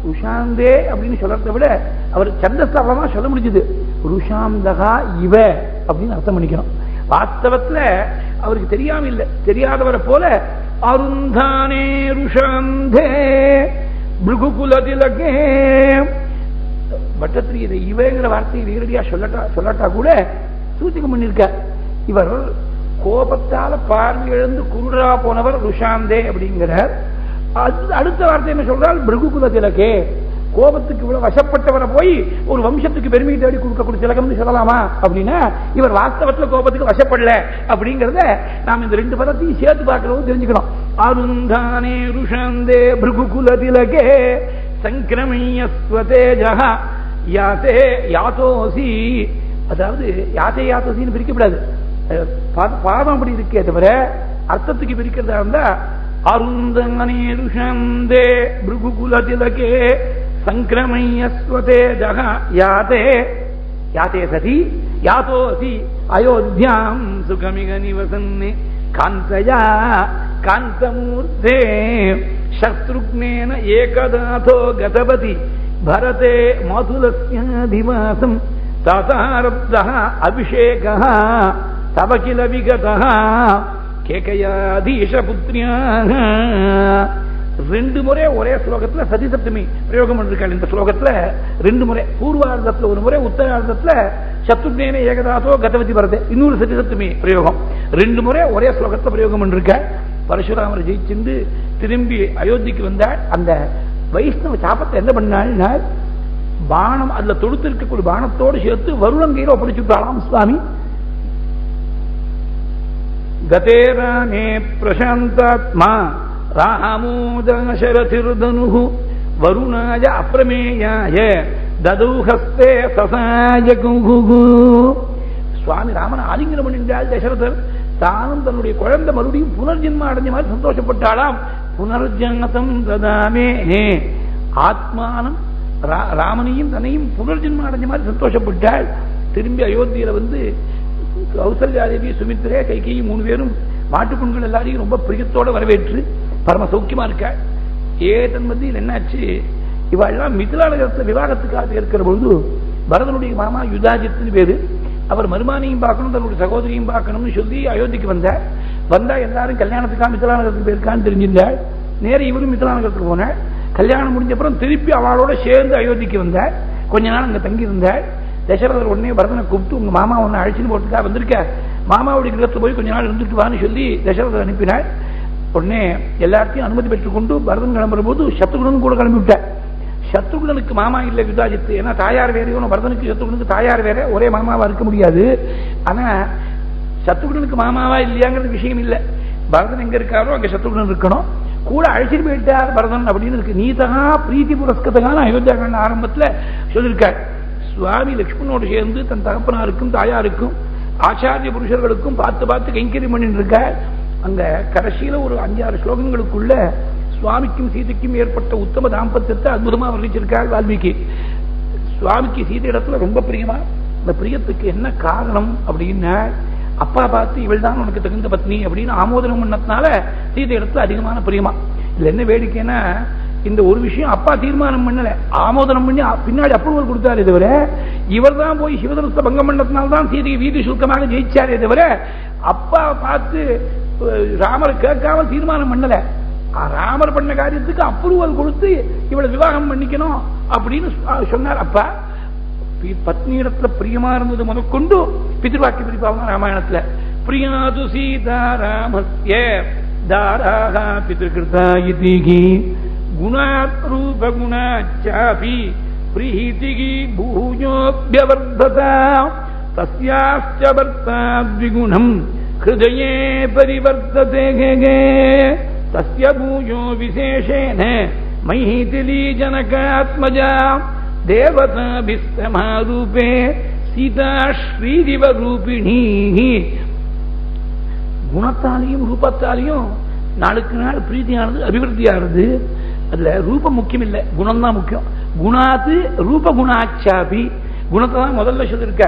ருஷாந்தே அப்படின்னு சொல்றதை விட அவர் சந்தஸ்தாவளமா சொல்ல முடிஞ்சது. ருஷாந்தகா இவ அப்படின்னு அர்த்தம் பண்ணிக்கணும். வாஸ்தவத்துல அவருக்கு தெரியாம இல்லை, தெரியாதவரை போல அருந்தானே ருஷாந்தே பிருகுகுலதிலகே பட்டத்திரி இதை இவங்கிற வார்த்தையை நேரடியா சொல்லட்டா கூட சூத்திகம் பண்ணிருக்க. இவர் கோபத்தால பார்வை எழுந்து குருடா போனவர் ருஷாந்தே அப்படிங்கிறார். அடுத்த வார்த்தை என்ன சொல்றால் பிருகுகுல திலகே, கோபத்துக்கு இவ்வளவு வசப்பட்டவரை போய் ஒரு வம்சத்துக்கு பெருமை தேடி கொடுக்கக்கூடிய திலகம்னு சொல்லலாமா அப்படின்னா இவர் வாஸ்தவத்துல கோபத்துக்கு வசப்படல அப்படிங்கறத நாம் இந்த ரெண்டு பதத்தையும் சேர்த்து பார்க்கிறோம், தெரிஞ்சுக்கணும். அருந்தானே ருஷாந்தே பிருகுகுல திலகே சங்கிரமீயஸ்வதேஜஹ யாதே யாதோசி. அதாவது யாத்தே யாத்தோசின்னு பிரிக்கப்படாது, பாதம் அப்படி இருக்கே தவிர அர்த்தத்துக்கு பிரிக்கிறதா இருந்தா அருந்தங்கனே ருஷந்தே பிருகுகுல திலகே சங்கிரமீயஸ்வதேஜஹ யாதே யாத்தே சதி யாதோசி அயோத்தியாம் சுகமிக நிவசன்னே காந்தயா காந்தமூர்த்தே சத்ருக்னேன ஏகதாதோ கதபதி பரதே மதுலஸ்யாதிவாசம் தாதாரப்தஹ அபிஷேகஹ தவ கில விகதஹ கேகயாதீஷ புத்ரியாக. ரெண்டு முறை ஒரே ஸ்லோகத்துல சதி சப்தமி பிரயோகம் பண்ணிருக்காள். இந்த ஸ்லோகத்துல ரெண்டு முறை, பூர்வார்த்தத்துல ஒரு முறை, உத்தரார்த்தத்துல சத்ருக்னேன ஏகதாதோ கதவதி பரதே இன்னொரு சதி சப்தமி பிரயோகம். ரெண்டு முறை ஒரே ஸ்லோகத்துல பிரயோகம் பண்ணிருக்க. பரசுராமர் ஜெயிச்சுண்டு திரும்பி அயோத்திக்கு வந்தாள். அந்த வைஷ்ணவ சாபத்தை என்ன பண்ணாள்னா பானம் அதுல தொடுத்து இருக்கக்கூடிய பானத்தோடு சேர்த்து வருணங்கையில ஒப்படைச்சுட்டாளாம் சுவாமி. கதேரானே பிரசாந்தாத்மா ராமோ தசரதிர்தனுஹு வருணாய அப்ரமேயாய ததௌஹஸ்தே சசாயகுஹு. சுவாமி ராமன் ஆலிங்கனம் பண்ணிட்டாள் தசரதர். தானும் தன்னுடைய குழந்தை மறுபடியும் புனர்ஜென்மம் அடைஞ்ச மாதிரி சந்தோஷப்பட்டாளாம். புனர்ஜன்மதம் ததாமே, ஆத்மானம் ராமனையும் தன்னையும் புனர்ஜென்மம் அடைஞ்ச மாதிரி சந்தோஷப்பட்டாள். திரும்பி அயோத்தியில வந்து கௌசல்யாதேவி, சுமித்ரே, கைகேயி மூணு பேரும் மாட்டுக்குண்கள் எல்லாரையும் ரொம்ப பிரியத்தோட வரவேற்று பரம சௌக்கியமா இருக்க. தன் மத்தியில் என்னாச்சு, இவாள்லாம் மிதிலா நகரத்தை விவாகத்துக்காக இருக்கிற பொழுது பரதனுடைய மாமா யுதாஜித்னு பேரு, அவர் மருமானையும் பார்க்கணும் தன்னுடைய சகோதரியும் பார்க்கணும்னு சொல்லி அயோத்திக்கு வந்தா எல்லாரும் கல்யாணத்துக்காக மிதிலா நகரத்துக்கு போயிருக்கான்னு தெரிஞ்சிருந்தாள். நேர இவரும் மிதிலா நகரத்துக்கு போனாள். கல்யாணம் முடிஞ்ச அப்புறம் திருப்பி அவளோட சேர்ந்து அயோத்திக்கு வந்தாள். கொஞ்ச நாள் அங்க தங்கி இருந்தாள். தசரதர் உடனே பரதனை கூப்பிட்டு உங்க மாமா உன்னை அழைச்சின்னு போட்டுக்கா வந்திருக்க, மாமாவுடைய கிரகத்துல போய் கொஞ்ச நாள் இருந்துட்டு வான்னு சொல்லி தசரதர் அனுப்பினாள். உடனே எல்லாத்தையும் அனுமதி பெற்றுக்கொண்டு பரதன் கிளம்புற போது சத்ருகுணன் கூட கிளம்பி விட்டார். சத்ருகுணனுக்கு மாமா இல்லை யுதாஜித்து, ஏன்னா தாயார் வேறையும் பரதனுக்கு சத்ருகுணனுக்கு தாயார் வேற, ஒரே மாமாவா இருக்க முடியாது. ஆனா சத்ருகுணனுக்கு மாமாவா இல்லையாங்கிறது விஷயம் இல்லை. பரதன் எங்க இருக்காரோ அங்க சத்ருகுணன் இருக்கணும். கூட அழைச்சிட்டு போயிட்டார் பரதன் அப்படின்னு இருக்கு. நீதகா பிரீத்தி புரஸ்கதகான அயோத்தியா காண்ட ஆரம்பத்துல சொல்லியிருக்கார். சுவாமி லட்சுமணோடு சேர்ந்து தன் தகப்பனாருக்கும் தாயாருக்கும் ஆச்சாரிய புருஷர்களுக்கும் பார்த்து பார்த்து கைங்கரியம் பண்ணிட்டு இருக்க. அங்க கடைசியில ஒரு 5-6 ஸ்லோகங்களுக்குள்ள சுவாமிக்கும் சீதைக்கும் ஏற்பட்ட உத்தம தாம்பத்தியத்தை அற்புதமா வர்ணிச்சிருக்கார் வால்மீகி. சுவாமிக்கு சீதை இடத்துல ரொம்ப பிரியமா. அந்த பிரியத்துக்கு என்ன காரணம் அப்படின்னா, அப்பா பார்த்து இவள் தான் உனக்கு தகுந்த பத்னி அப்படின்னு ஆமோதனம் பண்ணதுனால சீதை இடத்துல அதிகமான பிரியமா. இதுல என்ன வேடிக்கைன்னா, இந்த ஒரு விஷயம் அப்பா தீர்மானம் பண்ணல, ஆமோதனம் பண்ணி பின்னாடி அப்ரூவல் கொடுத்தாரு தவிர, இவர் தான் போய் சிவதனுஷ்ட பங்கம் பண்ணதுனால்தான் சீதையை வீதி சுருக்கமாக ஜெயிச்சாரே தவிர அப்பா பார்த்து ராமர் கேட்காம தீர்மானம் பண்ணல. ராமர் பண்ண காரியத்துக்கு அப்ரூவல் கொடுத்து இவளை விவாகம் பண்ணிக்கணும் அப்படின்னு சொன்னார் அப்பா. பத்னி இடத்துல பிரியமா இருந்தது முதற்கொண்டு பிதிர்வாக்கிய பிரிப்பாங்க ராமாயணத்துல. பிரியாது சீதாராமஸ்ய தாராக பிதృకృతా இதிகி குணாத் ரூபகுணாச்சாபி பிரீதிகி பூயோப்யவர்ததா தஸ்யாஸ்ச வர்த்தாத்விகுணம் ஹிருதயே பரிவர்த்ததே தஸ்ய பூயோ விசேஷேன மைதிலீ ஜனகாத்மஜா தேவதாபிஸ்தமாரூபே சீதா ஸ்ரீதிவ ரூபிணி. குணத்தாலையும் ரூபத்தாலையும் நாளுக்கு நாள் பிரீதியானது அபிவிருத்தியானது. அதுல ரூபம் முக்கியம் இல்லை, குணம் தான் முக்கியம். குணாத்து ரூப குணாச்சாபி, குணத்தை தான் முதல்ல சொல்லியிருக்க.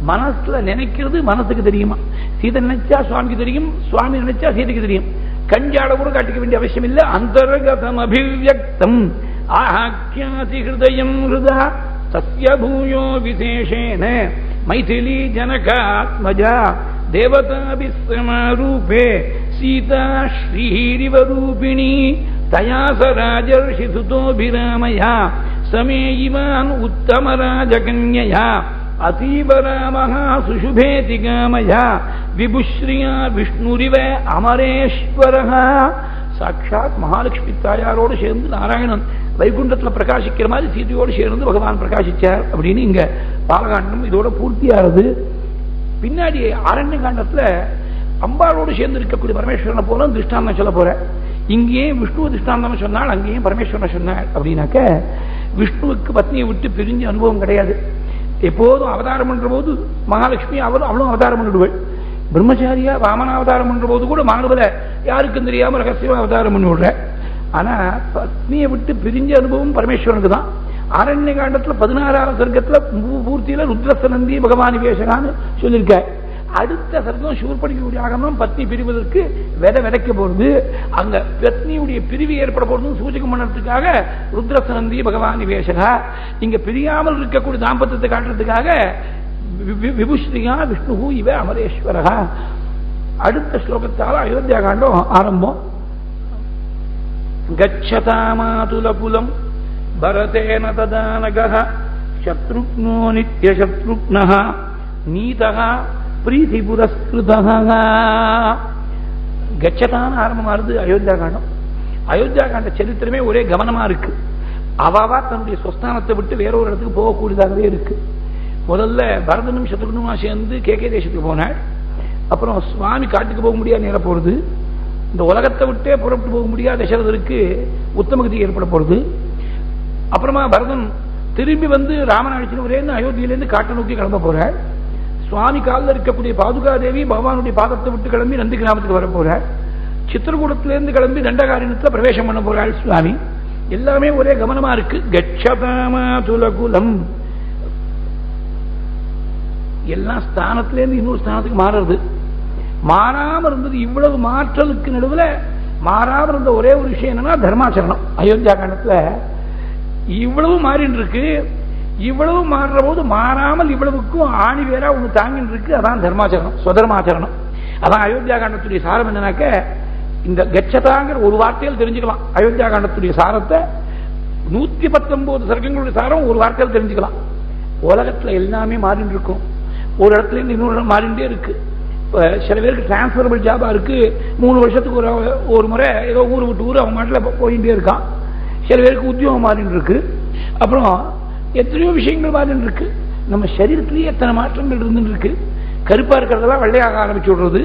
மனசுல நினைக்கிறது மனசுக்கு தெரியுமா? சீதை நினைச்சா சுவாமிக்கு தெரியும், சுவாமி நினைச்சா சீதைக்கு தெரியும். கஞ்சாட கூட காட்டிக்க வேண்டிய அவசியம் இல்லை. அந்தர்கதம் அபிவ்யக்தம் ஆஹ்யாதி ஹிருதயம் ஹிருதா தஸ்ய பூயோ விசேஷேன மைதிலீ ஜனகாத்மஜா தேவதாபிஸ்தமாரூபே சீதா ஸ்ரீரிவ ரூபிணி தயா ச ராஜர்ஷி சுதோபிராமயா சமே இவான் உத்தமராஜகன்யயா அதீவ ராமः சுஷுபேதி காமயா விபுஸ்ரீயா விஷ்ணுரிவ அமரேஸ்வரः. சாட்சாத் மகாலட்சுமி தாயாரோடு சேர்ந்து நாராயணன் வைகுண்டத்தில் பிரகாசிக்கிற மாதிரி சீதையோடு சேர்ந்து பகவான் பிரகாசிச்சார் அப்படின்னு இங்க பாலகாண்டம் இதோட பூர்த்தியானது. பின்னாடி ஆரண்ய காண்டத்துல அம்பாளோடு சேர்ந்து இருக்கக்கூடிய பரமேஸ்வரனை போல திருஷ்டாந்தம் சொல்ல போற. இங்கேயே விஷ்ணுவ திருஷ்டாந்தம் சொன்னால் அங்கேயும் பரமேஸ்வரனை சொன்னாள். அப்படின்னாக்க விஷ்ணுவுக்கு பத்னியை விட்டு பிரிஞ்ச அனுபவம் கிடையாது. எப்போதும் அவதாரம் பண்ற போது மகாலட்சுமி அவளும் அவதாரம் பண்ணிடுவள். பிரம்மச்சாரியா வாமன அவதாரம் பண்ற போது கூட மாணவரை யாருக்கும் தெரியாம ரகசியமா அவதாரம் பண்ணி விடுற. ஆனா பத்னியை விட்டு பிரிஞ்ச அனுபவம் பரமேஸ்வரனுக்கு தான். ஆரண்ய காண்டத்துல 16ஆவது சர்க்கத்துல பூர்த்தியில ருத்ரசனந்தி பகவான் வேஷகான்னு சொல்லியிருக்க. அடுத்த சர்க்கம் சூர்படிக்கக்கூடிய ஆகமம் பத்னி பிரிவதற்கு விதைக்க போறது. அங்க பத்னியுடைய பிரிவு ஏற்பட போறது சூச்சகம் பண்ணறதுக்காக ருத்ரசனந்தி பகவான் வேஷகா. இங்க பிரியாமல் இருக்கக்கூடிய தாம்பத்தியத்தை காட்டுறதுக்காக விபுஸ்ரீயா விஷ்ணு இவ அமரேஸ்வரகா. அடுத்த ஸ்லோகத்தால அயோத்தியா காண்டம் ஆரம்பம். கச்சதாமாதுலகுலம் பரதேன ததானகः சத்ருக்னோ நித்யசத்ருக்னः நீதः பிரீதி புரஸ்கிருதः. கச்சதான ஆரம்பமானது அயோத்தியா காண்டம். அயோத்தியா காண்ட சரித்திரமே ஒரே கவனமா இருக்கு. அவாவா தன்னுடைய சொஸ்தானத்தை விட்டு வேற ஒரு இடத்துக்கு போகக்கூடியதாகவே இருக்கு. முதல்ல பரதனும் சத்ருக்னுமா சேர்ந்து கேகே தேசத்துக்கு போனாள். அப்புறம் சுவாமி காட்டுக்கு போக முடியாது நேர போறது. இந்த உலகத்தை விட்டே புறப்பட்டு போக முடியாத தசரதருக்கு உத்தமகதி ஏற்பட போறது. அப்புறமா பரதன் திரும்பி வந்து ராமன் அழிச்சினவரேன்னு அயோத்தியிலேருந்து காட்டை நோக்கி கிளம்ப போறாள். சுவாமி காலில் இருக்கக்கூடிய பாதுகா தேவி பகவானுடைய பாதத்தை விட்டு கிளம்பி நந்தி கிராமத்துக்கு வர போறாள். சித்திரகூடத்திலிருந்து கிளம்பி தண்டகாரண்யத்தில் பிரவேசம் பண்ண போறாள் சுவாமி. எல்லாமே ஒரே கவனமா இருக்கு. கச்சதாமாதுலகுலம் எல்லாம் ஸ்தானத்திலேருந்து இன்னொரு ஸ்தானத்துக்கு மாறுறது. மாறாம இருந்தது. இவ்வளவு மாற்றலுக்கு நடுவில் மாறாம இருந்த ஒரே ஒரு விஷயம் என்னன்னா தர்மாச்சரணம். அயோத்தியா காண்டத்துல இவ்வளவு மாறின்னு இருக்கு. இவ்வளவு மாறுற போது மாறாமல் இவ்வளவுக்கும் ஆணி வேறா ஒண்ணு தாங்கின்னு இருக்கு. அதான் தர்மாச்சரணம், சுதர்மாச்சரணம். அதான் அயோத்தியா காண்டத்துடைய சாரம் என்னன்னாக்க இந்த கச்சதாங்கிற ஒரு வார்த்தையில் தெரிஞ்சுக்கலாம். அயோத்தியா காண்டத்துடைய சாரத்தை 119 சர்க்கங்களுடைய சாரம் ஒரு வார்த்தையில் தெரிஞ்சுக்கலாம். உலகத்துல எல்லாமே மாறிட்டு இருக்கும். ஒரு இடத்துல இருந்து இன்னொரு மாறிண்டே இருக்கு. சில பேருக்கு டிரான்ஸ்பரபிள் ஜாபா இருக்கு. 3 வருஷத்துக்கு ஒரு முறை ஏதோ ஊர் விட்டு ஊர் அவன் மாட்டில் போயிட்டே இருக்கான். சில பேருக்கு உத்தியோகம் மாறிட்டு இருக்கு. அப்புறம் எத்தனையோ விஷயங்கள் மாறிட்டு இருக்கு. நம்ம சரீரத்திலேயே எத்தனை மாற்றங்கள் இருந்துட்டு இருக்கு. கருப்பா இருக்கிறதெல்லாம் வெள்ளையாக ஆரம்பிச்சு விடுறது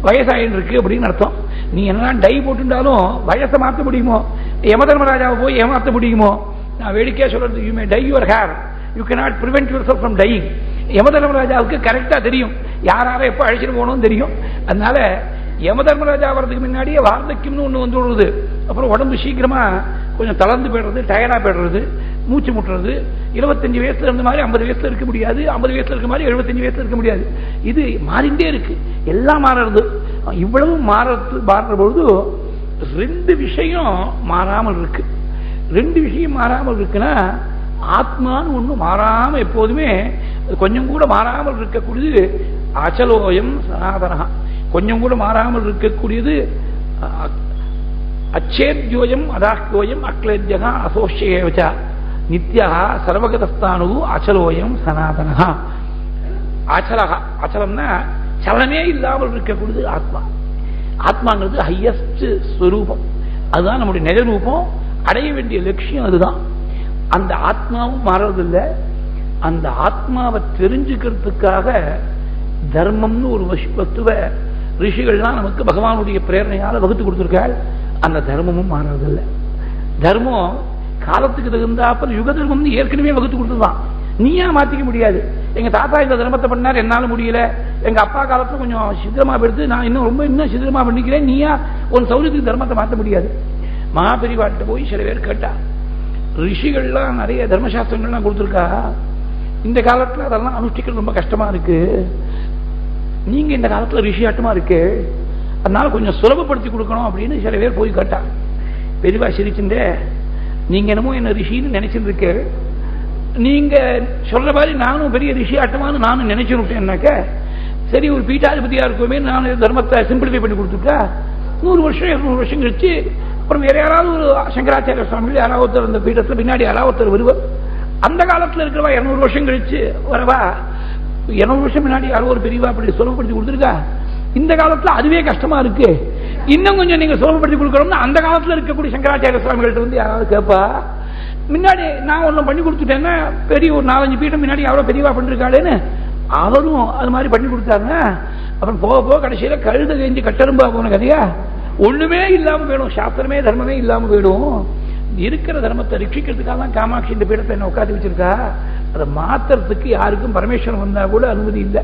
வயசாயின்னு இருக்கு அப்படின்னு அர்த்தம். நீ என்ன டை போட்டுட்டாலும் வயசை மாற்ற முடியுமோ? யமதர்மராஜாவை போய் ஏமாற்ற முடியுமோ? நான் வேடிக்கையா சொல்றது, you may dye your hair, you cannot prevent yourself from dying. யமதர்மராஜாவுக்கு கரெக்டா தெரியும் யார எப்ப அழைச்சிட்டு போகணும்னு தெரியும். அதனால யமதர்மராஜா வர்றதுக்கு முன்னாடியே வார்த்தக்கியம்னு ஒண்ணு வந்து விடுறது. அப்புறம் உடம்பு சீக்கிரமா கொஞ்சம் தளர்ந்து போயிடுறது, டயர்டா போயிடுறது, மூச்சு முட்டுறது. 25 வயசுல இருந்த மாதிரி 50 வயசுல இருக்க முடியாது, 50 வயசுல இருக்க மாதிரி 75 வயசுல இருக்க முடியாது. இது மாறிண்டே இருக்கு. எல்லாம் மாறுறது. இவ்வளவு மாறுற பொழுது 2 விஷயம் மாறாமல் இருக்கு. 2 விஷயம் மாறாமல் இருக்குன்னா ஆத்மான்னு ஒண்ணு மாறாம எப்போதுமே கொஞ்சம் கூட மாறாமல் இருக்கக்கூடியது அச்சலோயம் சனாதனா. கொஞ்சம் கூட மாறாமல் இருக்கக்கூடியது அச்சேத்யோயம் அதாஹ்யோயம் அக்லேத்யகா அசோஷ்யேவச்ச நித்யா சர்வகதஸ்தானு அச்சலோயம் சனாதனா. அச்சலகா, அச்சலம்னா சலனமே இல்லாமல் இருக்கக்கூடியது ஆத்மா. ஆத்மாங்கிறது ஹையஸ்ட் ஸ்வரூபம், அதுதான் நம்முடைய நிஜ ரூபம், அடைய வேண்டிய லட்சியம் அதுதான். அந்த ஆத்மாவும் மாறதில்லை. அந்த ஆத்மாவை தெரிஞ்சுக்கிறதுக்காக தர்மம்னு ஒரு வஸ்துவ ரிஷிகள்லாம் நமக்கு பகவானுடைய பிரேரணையால் வகுத்து கொடுத்திருக்காள். அந்த தர்மமும் மாறதில்லை. தர்மம் காலத்துக்கு தகுந்தாப்ப யுக தர்மம் ஏற்கனவே வகுத்து கொடுத்துதான், நீயா மாத்திக்க முடியாது. எங்க தாத்தா இந்த தர்மத்தை பண்ணார், என்னால முடியல, எங்க அப்பா காலத்துல கொஞ்சம் சித்திரமா எடுத்து நான் இன்னும் சித்திரமா பண்ணிக்கிறேன், நீயா ஒரு சௌரியத்துக்கு தர்மத்தை மாற்ற முடியாது. மகாபெரிவாட்ட போய் சில பேர் கேட்டா, ரிஷிகள்லாம் நிறைய தர்மசாஸ்திரங்கள்லாம் கொடுத்துருக்கா, இந்த காலத்துல அதெல்லாம் அனுஷ்டிக்கிறது ரொம்ப கஷ்டமா இருக்கு, நீங்க இந்த காலத்துல ரிஷியாட்டமா இருக்கு, அதனால கொஞ்சம் சுலபப்படுத்தி கொடுக்கணும் அப்படின்னு சில பேர் போய் கேட்டா. பெரியவா சிரிச்சுட்டே, நீங்க என்னமோ என்ன ரிஷின்னு நினைச்சிருக்கு, நீங்க சொல்ற மாதிரி நானும் பெரிய ரிஷியாட்டமானு நானும் நினைச்சுட்டேன்னாக்க சரி, ஒரு பீட்டாதிபதியா இருக்குமே நான் தர்மத்தை சிம்பிளிஃபை பண்ணி கொடுத்துட்டா 100 வருஷம் 200 வருஷம் கழிச்சு அப்புறம் வேற யாராவது ஒரு சங்கராச்சாரிய சுவாமிகள் யாராவது ஒருத்தர் அந்த பீட்டத்துல பின்னாடி யாராவது ஒருத்தர் வருவார். அந்த காலத்துல இருக்கிறவா 200 வருஷம் கழிச்சு வரவா 200 வருஷம் முன்னாடி யாரோ ஒரு பெரியவா அப்படி சுலபப்படுத்தி கொடுத்துருக்கா. இந்த காலத்துல அதுவே கஷ்டமா இருக்கு, இன்னும் கொஞ்சம் நீங்க சுலபப்படுத்தி கொடுக்கணும்னா அந்த காலத்துல இருக்கக்கூடிய சங்கராச்சாரிய சுவாமிகள்ட்ட வந்து யாராவது கேட்பா, முன்னாடி நான் ஒன்னும் பண்ணி கொடுத்துட்டேன்னா பெரிய ஒரு 4-5 பீட்டம் முன்னாடி எவ்வளவு பெரியவா பண்ணிருக்காளேன்னு அவரும் அது மாதிரி பண்ணி கொடுத்தாங்க. அப்புறம் போக போக கடைசியில கழுத கெஞ்சி கட்டரும்பா போன கதையா ஒண்ணுமே இல்லாம போயிடும், சாஸ்திரமே தர்மமே இல்லாம போயிடும். இருக்கிற தர்மத்தை ரட்சிக்கிறதுக்காக தான் காமாட்சி இந்த பீடத்தை என்ன உட்காந்து வச்சிருக்கா. அதை மாத்துறதுக்கு யாருக்கும் பரமேஸ்வரன் வந்தா கூட அனுமதி இல்லை.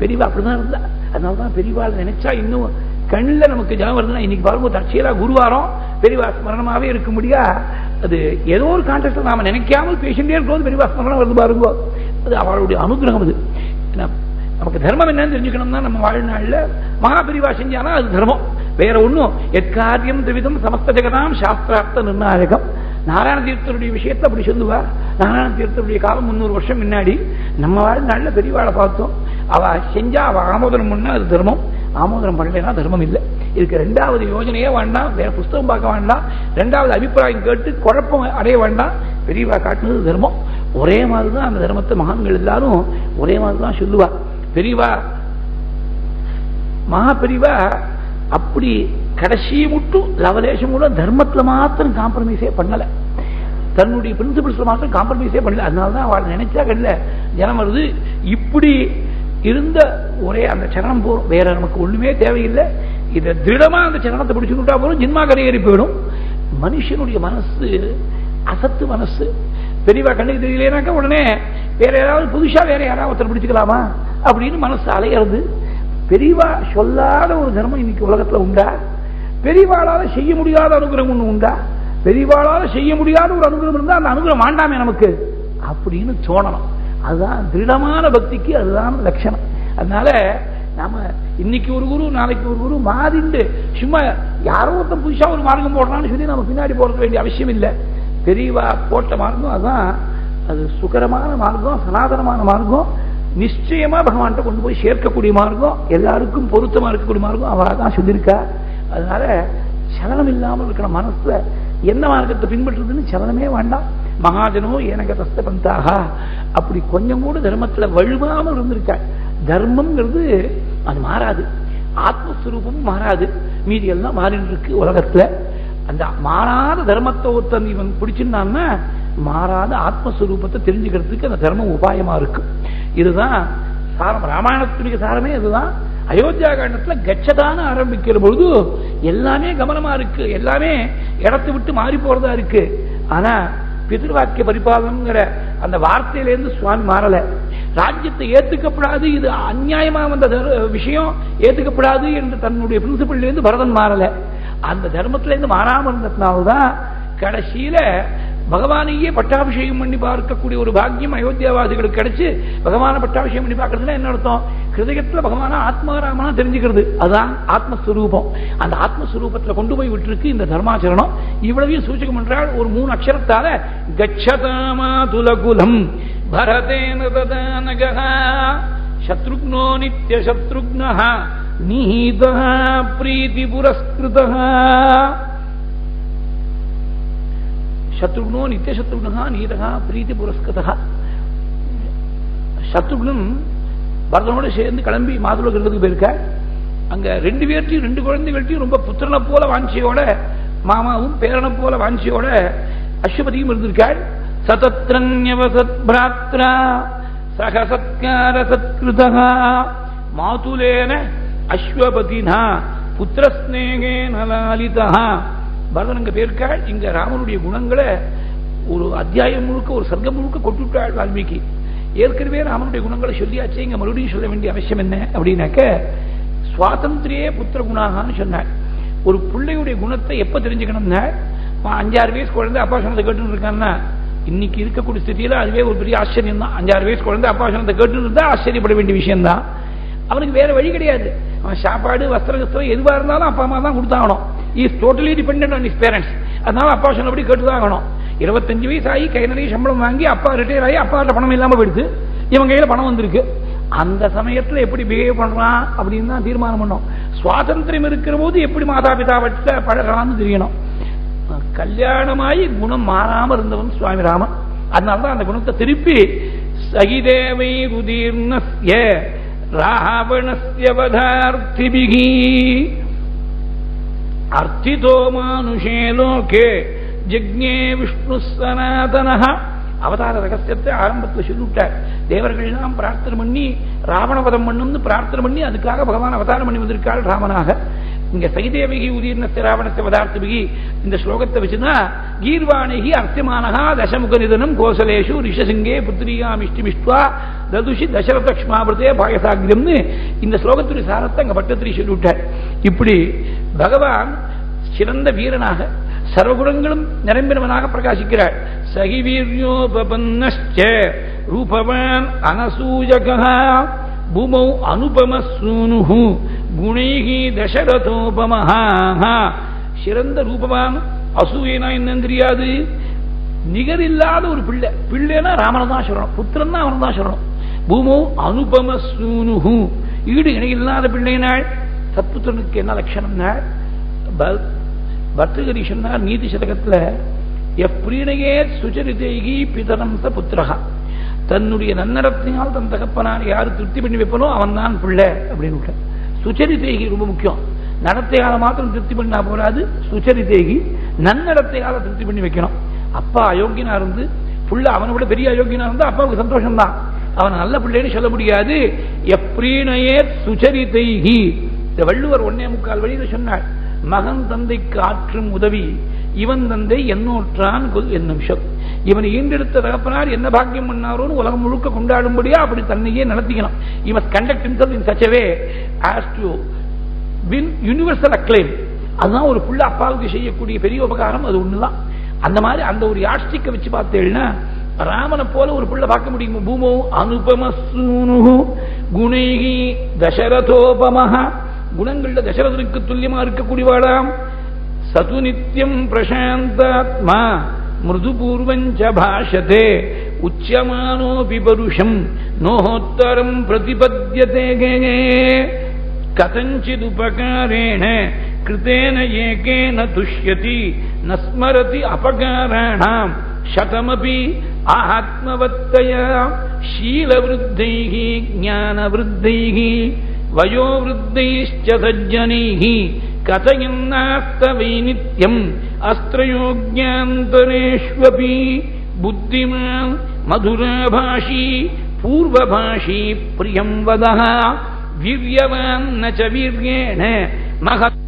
பெரியவா அப்படிதான் இருந்தா. அதனாலதான் பெரியவாள் நினைச்சா இன்னும் கண்ணில் நமக்கு ஜனம் வருதுன்னா, இன்னைக்கு பாருங்க தற்செயலா குருவாரம் பெரியவா ஸ்மரணமாவே இருக்க முடியா. அது ஏதோ ஒரு கான்டெக்ட்ல நாம நினைக்காமல் பேசிட்டே இருக்கும்போது பெரியவா ஸ்மரணம் வருது பாருங்க, அது அவளுடைய அனுகிரகம். அது நமக்கு தர்மம் என்னன்னு தெரிஞ்சுக்கணும்னா நம்ம வாழ்நாள்ல மகா பெரியவா செஞ்சானா அது தர்மம், வேற ஒண்ணும். எக்காரியம் திவிதம் சமஸ்த ஜெகதாம் சாஸ்திரார்த்த நிர்ணாயகம். நாராயண தீர்த்தருடைய விஷயத்தை அப்படி சொல்லுவா. நாராயண தீர்த்தருடைய காலம் 300 வருஷம் முன்னாடி நம்ம வாழ்நாள்ல பெரியவாளை பார்த்தோம். அவ செஞ்சா அவ ஆமோதனம் பண்ணா அது தர்மம், ஆமோதனம் பண்ணலைன்னா தர்மம் இல்லை. இதுக்கு 2வது யோஜனையே வேண்டாம், வேற புஸ்தகம் பார்க்க வேண்டாம், 2வது அபிப்பிராயம் கேட்டு குழப்பம் அடைய வேண்டாம். பெரியவா காட்டினது தர்மம். ஒரே மாதிரிதான் அந்த தர்மத்தை மகான்கள் எல்லாரும் ஒரே மாதிரிதான் சொல்லுவா. பெரியவா மகா பெரியவா அப்படி கடைசி மட்டும் லவலேசம் கூட தர்மத்துல மாத்திரம் காம்ப்ரமைஸே பண்ணல, தன்னுடைய பிரின்சிபிள்ஸ்ல மாத்திரம் காம்ப்ரமைஸே பண்ணல. அதனாலதான் அவள் நினைச்சா கல்ல ஜனம் வருது. இப்படி இருந்த ஒரே அந்த சரணம் போறோம், வேற நமக்கு ஒண்ணுமே தேவையில்லை. இதை திருடமா அந்த சரணத்தை பிடிச்சுட்டா போறோம், ஜின்மா கரையேறி போயிடும். மனுஷனுடைய மனசு அசத்து மனசு. பெரியவா கண்ணுக்கு தெரியலனாக்கா உடனே வேற யாராவது புதுசா வேற யாராவது ஒருத்தர் பிடிச்சுக்கலாமா அப்படின்னு மனசு அலையிறது. பெரியவா சொல்லாத ஒரு தர்மம் இன்னைக்கு உலகத்துல உண்டா? பெரியவாளால செய்ய முடியாத அனுகிரகம் ஒண்ணு உண்டா? பெரியவாளால செய்ய முடியாத ஒரு அனுகிரகம் இருந்தா அந்த அனுகிரகம் வேண்டாமே நமக்கு அப்படின்னு தோணணும். அதுதான் திருடமான பக்திக்கு அதுதான் லட்சணம். அதனால நாம இன்னைக்கு ஒரு குரு நாளைக்கு ஒரு குரு மாறிண்டு சும்மா யாரோ ஒருத்தன் புதுசா ஒரு மார்க்கம் போடுறான்னு சொல்லி நம்ம பின்னாடி போட வேண்டிய அவசியம் இல்லை. பெரியவா போட்ட மார்க்கம் அதான், அது சுகரமான மார்க்கம், சனாதனமான மார்க்கம், நிச்சயமா பகவான்கிட்ட கொண்டு போய் சேர்க்கக்கூடிய மார்க்கம், எல்லாருக்கும் பொருத்தமா இருக்கக்கூடிய மார்க்கம் அவ தான் சொல்லியிருக்கா. அதனால சலனம் இல்லாமல் இருக்கிற மனசுல என்ன மார்க்கத்தை பின்பற்றுறதுன்னு சலனமே வேண்டாம். மகாஜனோ எனக்கு தஸ்த பந்தாக அப்படி கொஞ்சம் கூட தர்மத்துல வழுவாமல் இருந்திருக்க. தர்மம்ங்கிறது அது மாறாது, ஆத்மஸ்வரூபமும் மாறாது, மீதி எல்லாம் மாறிட்டு இருக்கு உலகத்துல. அந்த மாறாத தர்மத்தை ஒருத்தன் இவன் பிடிச்சிருந்தான்னா மாறாத ஆத்மஸ்வரூபத்தை தெரிஞ்சுக்கிறதுக்கு அந்த தர்மம் உபாயமா இருக்கு. இதுதான் சாரம், ராமாயணத்துடைய சாரமே இதுதான். அயோத்தியா காண்டத்துல கச்சதான ஆரம்பிக்கிற பொழுது எல்லாமே கவனமா இருக்கு, எல்லாமே இடத்தை விட்டு மாறி போறதா இருக்கு. ஆனா பிதிர்வாக்கிய பரிபாலனங்கிற அந்த வார்த்தையிலேருந்து சுவாமி மாறல. ராஜ்யத்தை ஏத்துக்கப்படாது, இது அநியாயமா வந்த விஷயம் ஏத்துக்கப்படாது என்று தன்னுடைய பிரின்சிபிள் இருந்து பரதன் மாறல. அந்த தர்மத்திலிருந்து மாறாம இருந்ததுனால்தான் கடைசியில பகவானையே பட்டாபிஷேகம் பண்ணி பார்க்கக்கூடிய ஒரு பாக்கியம் அயோத்தியாவாசிகளுக்கு கிடைச்சு, பகவான பட்டாபிஷேகம் பண்ணி பார்க்கறதுன்னா என்ன அர்த்தம்? ஹிருதயத்துல பகவான ஆத்மாராமனா தெரிஞ்சுக்கிறது, அதுதான் ஆத்மஸ்வரூபம். அந்த ஆத்மஸ்வரூபத்துல கொண்டு போய் விட்டுருக்கு இந்த தர்மாச்சரணம். இவ்வளவையும் சூச்சகம் என்றால் ஒரு 3 அக்ஷரத்தால கச்சதாமாதுலகுலம் பரதேன ததானகஹ சத்ருக்னோ நித்ய சத்ருக்னஹ நிஹிதஹ பிரீதி புரஸ்கிருதஹ. சத்ருக்னோ நித்திய சத்ருக்னஹ நீதஹ பிரீதி புரஸ்கிருதஹ. சத்ருக்னம் பரதனோட சேர்ந்து கிளம்பி மாதுள கிரகத்துக்கு போயிருக்காள். அங்க 2 பேர்ட்டையும் 2 குழந்தைகள்ட்டையும் ரொம்ப புத்திரனை போல வாஞ்சியோட, மாமாவும் பேரனை போல வாஞ்சியோட அஸ்வபதியும் இருந்திருக்காள். சதத்ரன்யவசத் பிராத்ரா சகசத்கார சத்கிருதா மாதுலேன அஸ்வபதினா புத்திரஸ்நேகேன லாலிதா. பரதன் அங்க பேருக்காள். இங்க ராமனுடைய குணங்களை ஒரு அத்தியாயம் முழுக்க, ஒரு சர்க்கம் முழுக்க கொட்டுவிட்டாள் வால்மீகி. ஏற்கனவே ராமனுடைய குணங்களை சொல்லியாச்சு, இங்க மறுபடியும் சொல்ல வேண்டிய அவசியம் என்ன அப்படின்னாக்க, சுவாதந்திரியே புத்திர குணாகான்னு சொன்னாள். ஒரு பிள்ளையுடைய குணத்தை எப்ப தெரிஞ்சுக்கணும்னா, 5-6 வயசு குழந்தை அப்பா சொன்னதை கேட்டு இருக்கான்னா, இன்னைக்கு இருக்கக்கூடிய ஸ்திதியில அதுவே ஒரு பெரிய ஆச்சரியம் தான். 5-6 வயசு குழந்தை அப்பா சொன்னதை கேட்டு இருந்தா ஆச்சரியப்பட வேண்டிய விஷயம் தான். அவனுக்கு வேற வழி கிடையாது. அவன் சாப்பாடு வஸ்திரம் எதுவா இருந்தாலும் அப்பா அம்மா தான் கொடுத்தாகணும். Is totally dependent on his parents. அதனால அப்பா சொன்னபடி கேட்டுதான் ஆகணும். 25 வயசு ஆகி கை நிறைய சம்பளம் வாங்கி அப்பா ரிட்டையர் ஆகி அப்பாட்ட பணம் இல்லாம போயிடுது, இவன் கையில பணம் வந்திருக்கு. அந்த சமயத்துல எப்படி பிஹேவ் பண்றான் அப்படின்னு தான் தீர்மானம் பண்ணோம். சுவாதந்திரம் இருக்கிற போது எப்படி மாதா பிதாவட்ட பழகலாம்னு தெரியணும். கல்யாணமாயி குணம் மாறாம இருந்தவன் சுவாமி ராமன். அதனாலதான் அந்த குணத்தை திருப்பி சகிதேவை உதீர்ணஸ்ய ராவணஸ்ய வதார்த்திபிகி அர்த்திதோ மானுஷே லோகே ஜக்ஞே விஷ்ணு சனாதனஹ. அவதார ரகசியத்தை ஆரம்பத்தில் சொல்லிவிட்டார். தேவர்கள் எல்லாம் பிரார்த்தனை பண்ணி ராவணவதம் பண்ணும்னு பிரார்த்தனை பண்ணி அதுக்காக பகவான் அவதாரம் பண்ணி வந்திருக்காள் ராமனாக. இங்க சகிதேவகி உதீர்ணஸ்ய ராவணஸ்ய வதார்த்திபிகி இந்த ஸ்லோகத்தை வச்சுன்னா, கீர்வாணிகி அர்த்திமானஹா தசமுக நிதனம் கோசலேஷு ரிஷசிங்கே புத்திரியாமிஷ்டிமிஷ்டுவா ததுஷி தசரதக்ஷ்மாபிரதே பாயசாகிரம்னு இந்த ஸ்லோகத்துடைய சாரத்தை அங்க பட்டத்திரி சொல்லிவிட்டார். இப்படி பகவான் சிறந்த வீரனாக சர்வகுணங்களும் நிரம்பினவனாக பிரகாசிக்கிறார். சகி வீரியோபபன்னஸ்ச ரூபவான் அனசூயகஹ பூமௌ அனுபமசூனுஹு குணைஹி தசரதோபமஹ. சிறந்த ரூபவான், அசூயனா என்னன்னு தெரியாது, நிகரில்லாத ஒரு பிள்ளை. பிள்ளைனா ராமனை தான் சொல்லணும், புத்திரன் தான் அவன் தான் சொல்லணும். பூமௌ அனுபமசூனுஹு ஈடு இணையில்லாத பிள்ளைனாள். சத்புத்திரனுக்கு என்ன லட்சணம்னா, பர்தகரி சொன்னார் நீதி சதகத்துல, எப்ரீணையே சுச்சரிதேகி பிதரம் ச புத்திரஹா. தன்னுடைய நன்னடத்தினால் தன் தகப்பனார் யாரு திருப்தி பண்ணி வைப்பனோ அவன் தான் பிள்ளை அப்படின்னு. சுச்சரிதேகி ரொம்ப முக்கியம். நடத்தையால மாத்திரம் திருப்தி பண்ணா போராது, சுச்சரிதேகி நன்னடத்தையால திருப்தி பண்ணி வைக்கணும். அப்பா அயோக்கியனா இருந்து புள்ள அவனை விட பெரிய அயோக்கியனா இருந்தா அப்பாவுக்கு சந்தோஷம் தான், அவன் நல்ல பிள்ளைன்னு சொல்ல முடியாது. எப்ரீணையே சுச்சரிதேகி. இந்த வள்ளுவர் 1.25 வழியில சொன்னார், மகன் தந்தைக்கு ஆற்றும் உதவி இவன் தந்தை என்னோற்றான் என்னும் சொல். இவனை ஈண்டெடுத்த தகப்பனார் என்ன பாக்கியம் பண்ணாரோன்னு உலகம் முழுக்க கொண்டாடும்படியா அப்படி தன்னையே நடத்திக்கணும். He must conduct himself in such a way as to win universal acclaim. அதுதான் ஒரு புள்ள அப்பாவுக்கு செய்யக்கூடிய பெரிய உபகாரம், அது ஒண்ணுதான். அந்த மாதிரி அந்த ஒரு யாட்சிக்க வச்சு பார்த்தேன்னா ராமனை போல ஒரு புள்ள பார்க்க முடியும். பூமோ அனுபமசூனுஹு குணைஹி தசரதோபமஹ. குணங்கள்ல தசரதனுக்கு துல்லியமா இருக்கக்கூடியவாளாம். சது நித்யம் பிரசாந்தாத்மா மிருதுபூர்வஞ்ச பாஷதே உச்சமானோபி பருஷம் நோஹோத்தரம் பிரதிபத்யதே கதஞ்சிதுபகாரேண கிருதேன ஏகேன துஷ்யதி நஸ்மரதி அபகாராணாம் சதமபி ஆத்மவத்தயா ஷீலவிருத்தைஹி ஞானவிருத்தைஹி வயோவிருத்தைश्च सज्जनैः कथयन्नास्तवै नित्यम् अस्त्रयोज्ञान्तरेष्वपि बुद्धिमान् मधुराभाषी पूर्वभाषी प्रियं वदः वीर्यवान् न च वीर्येण महत्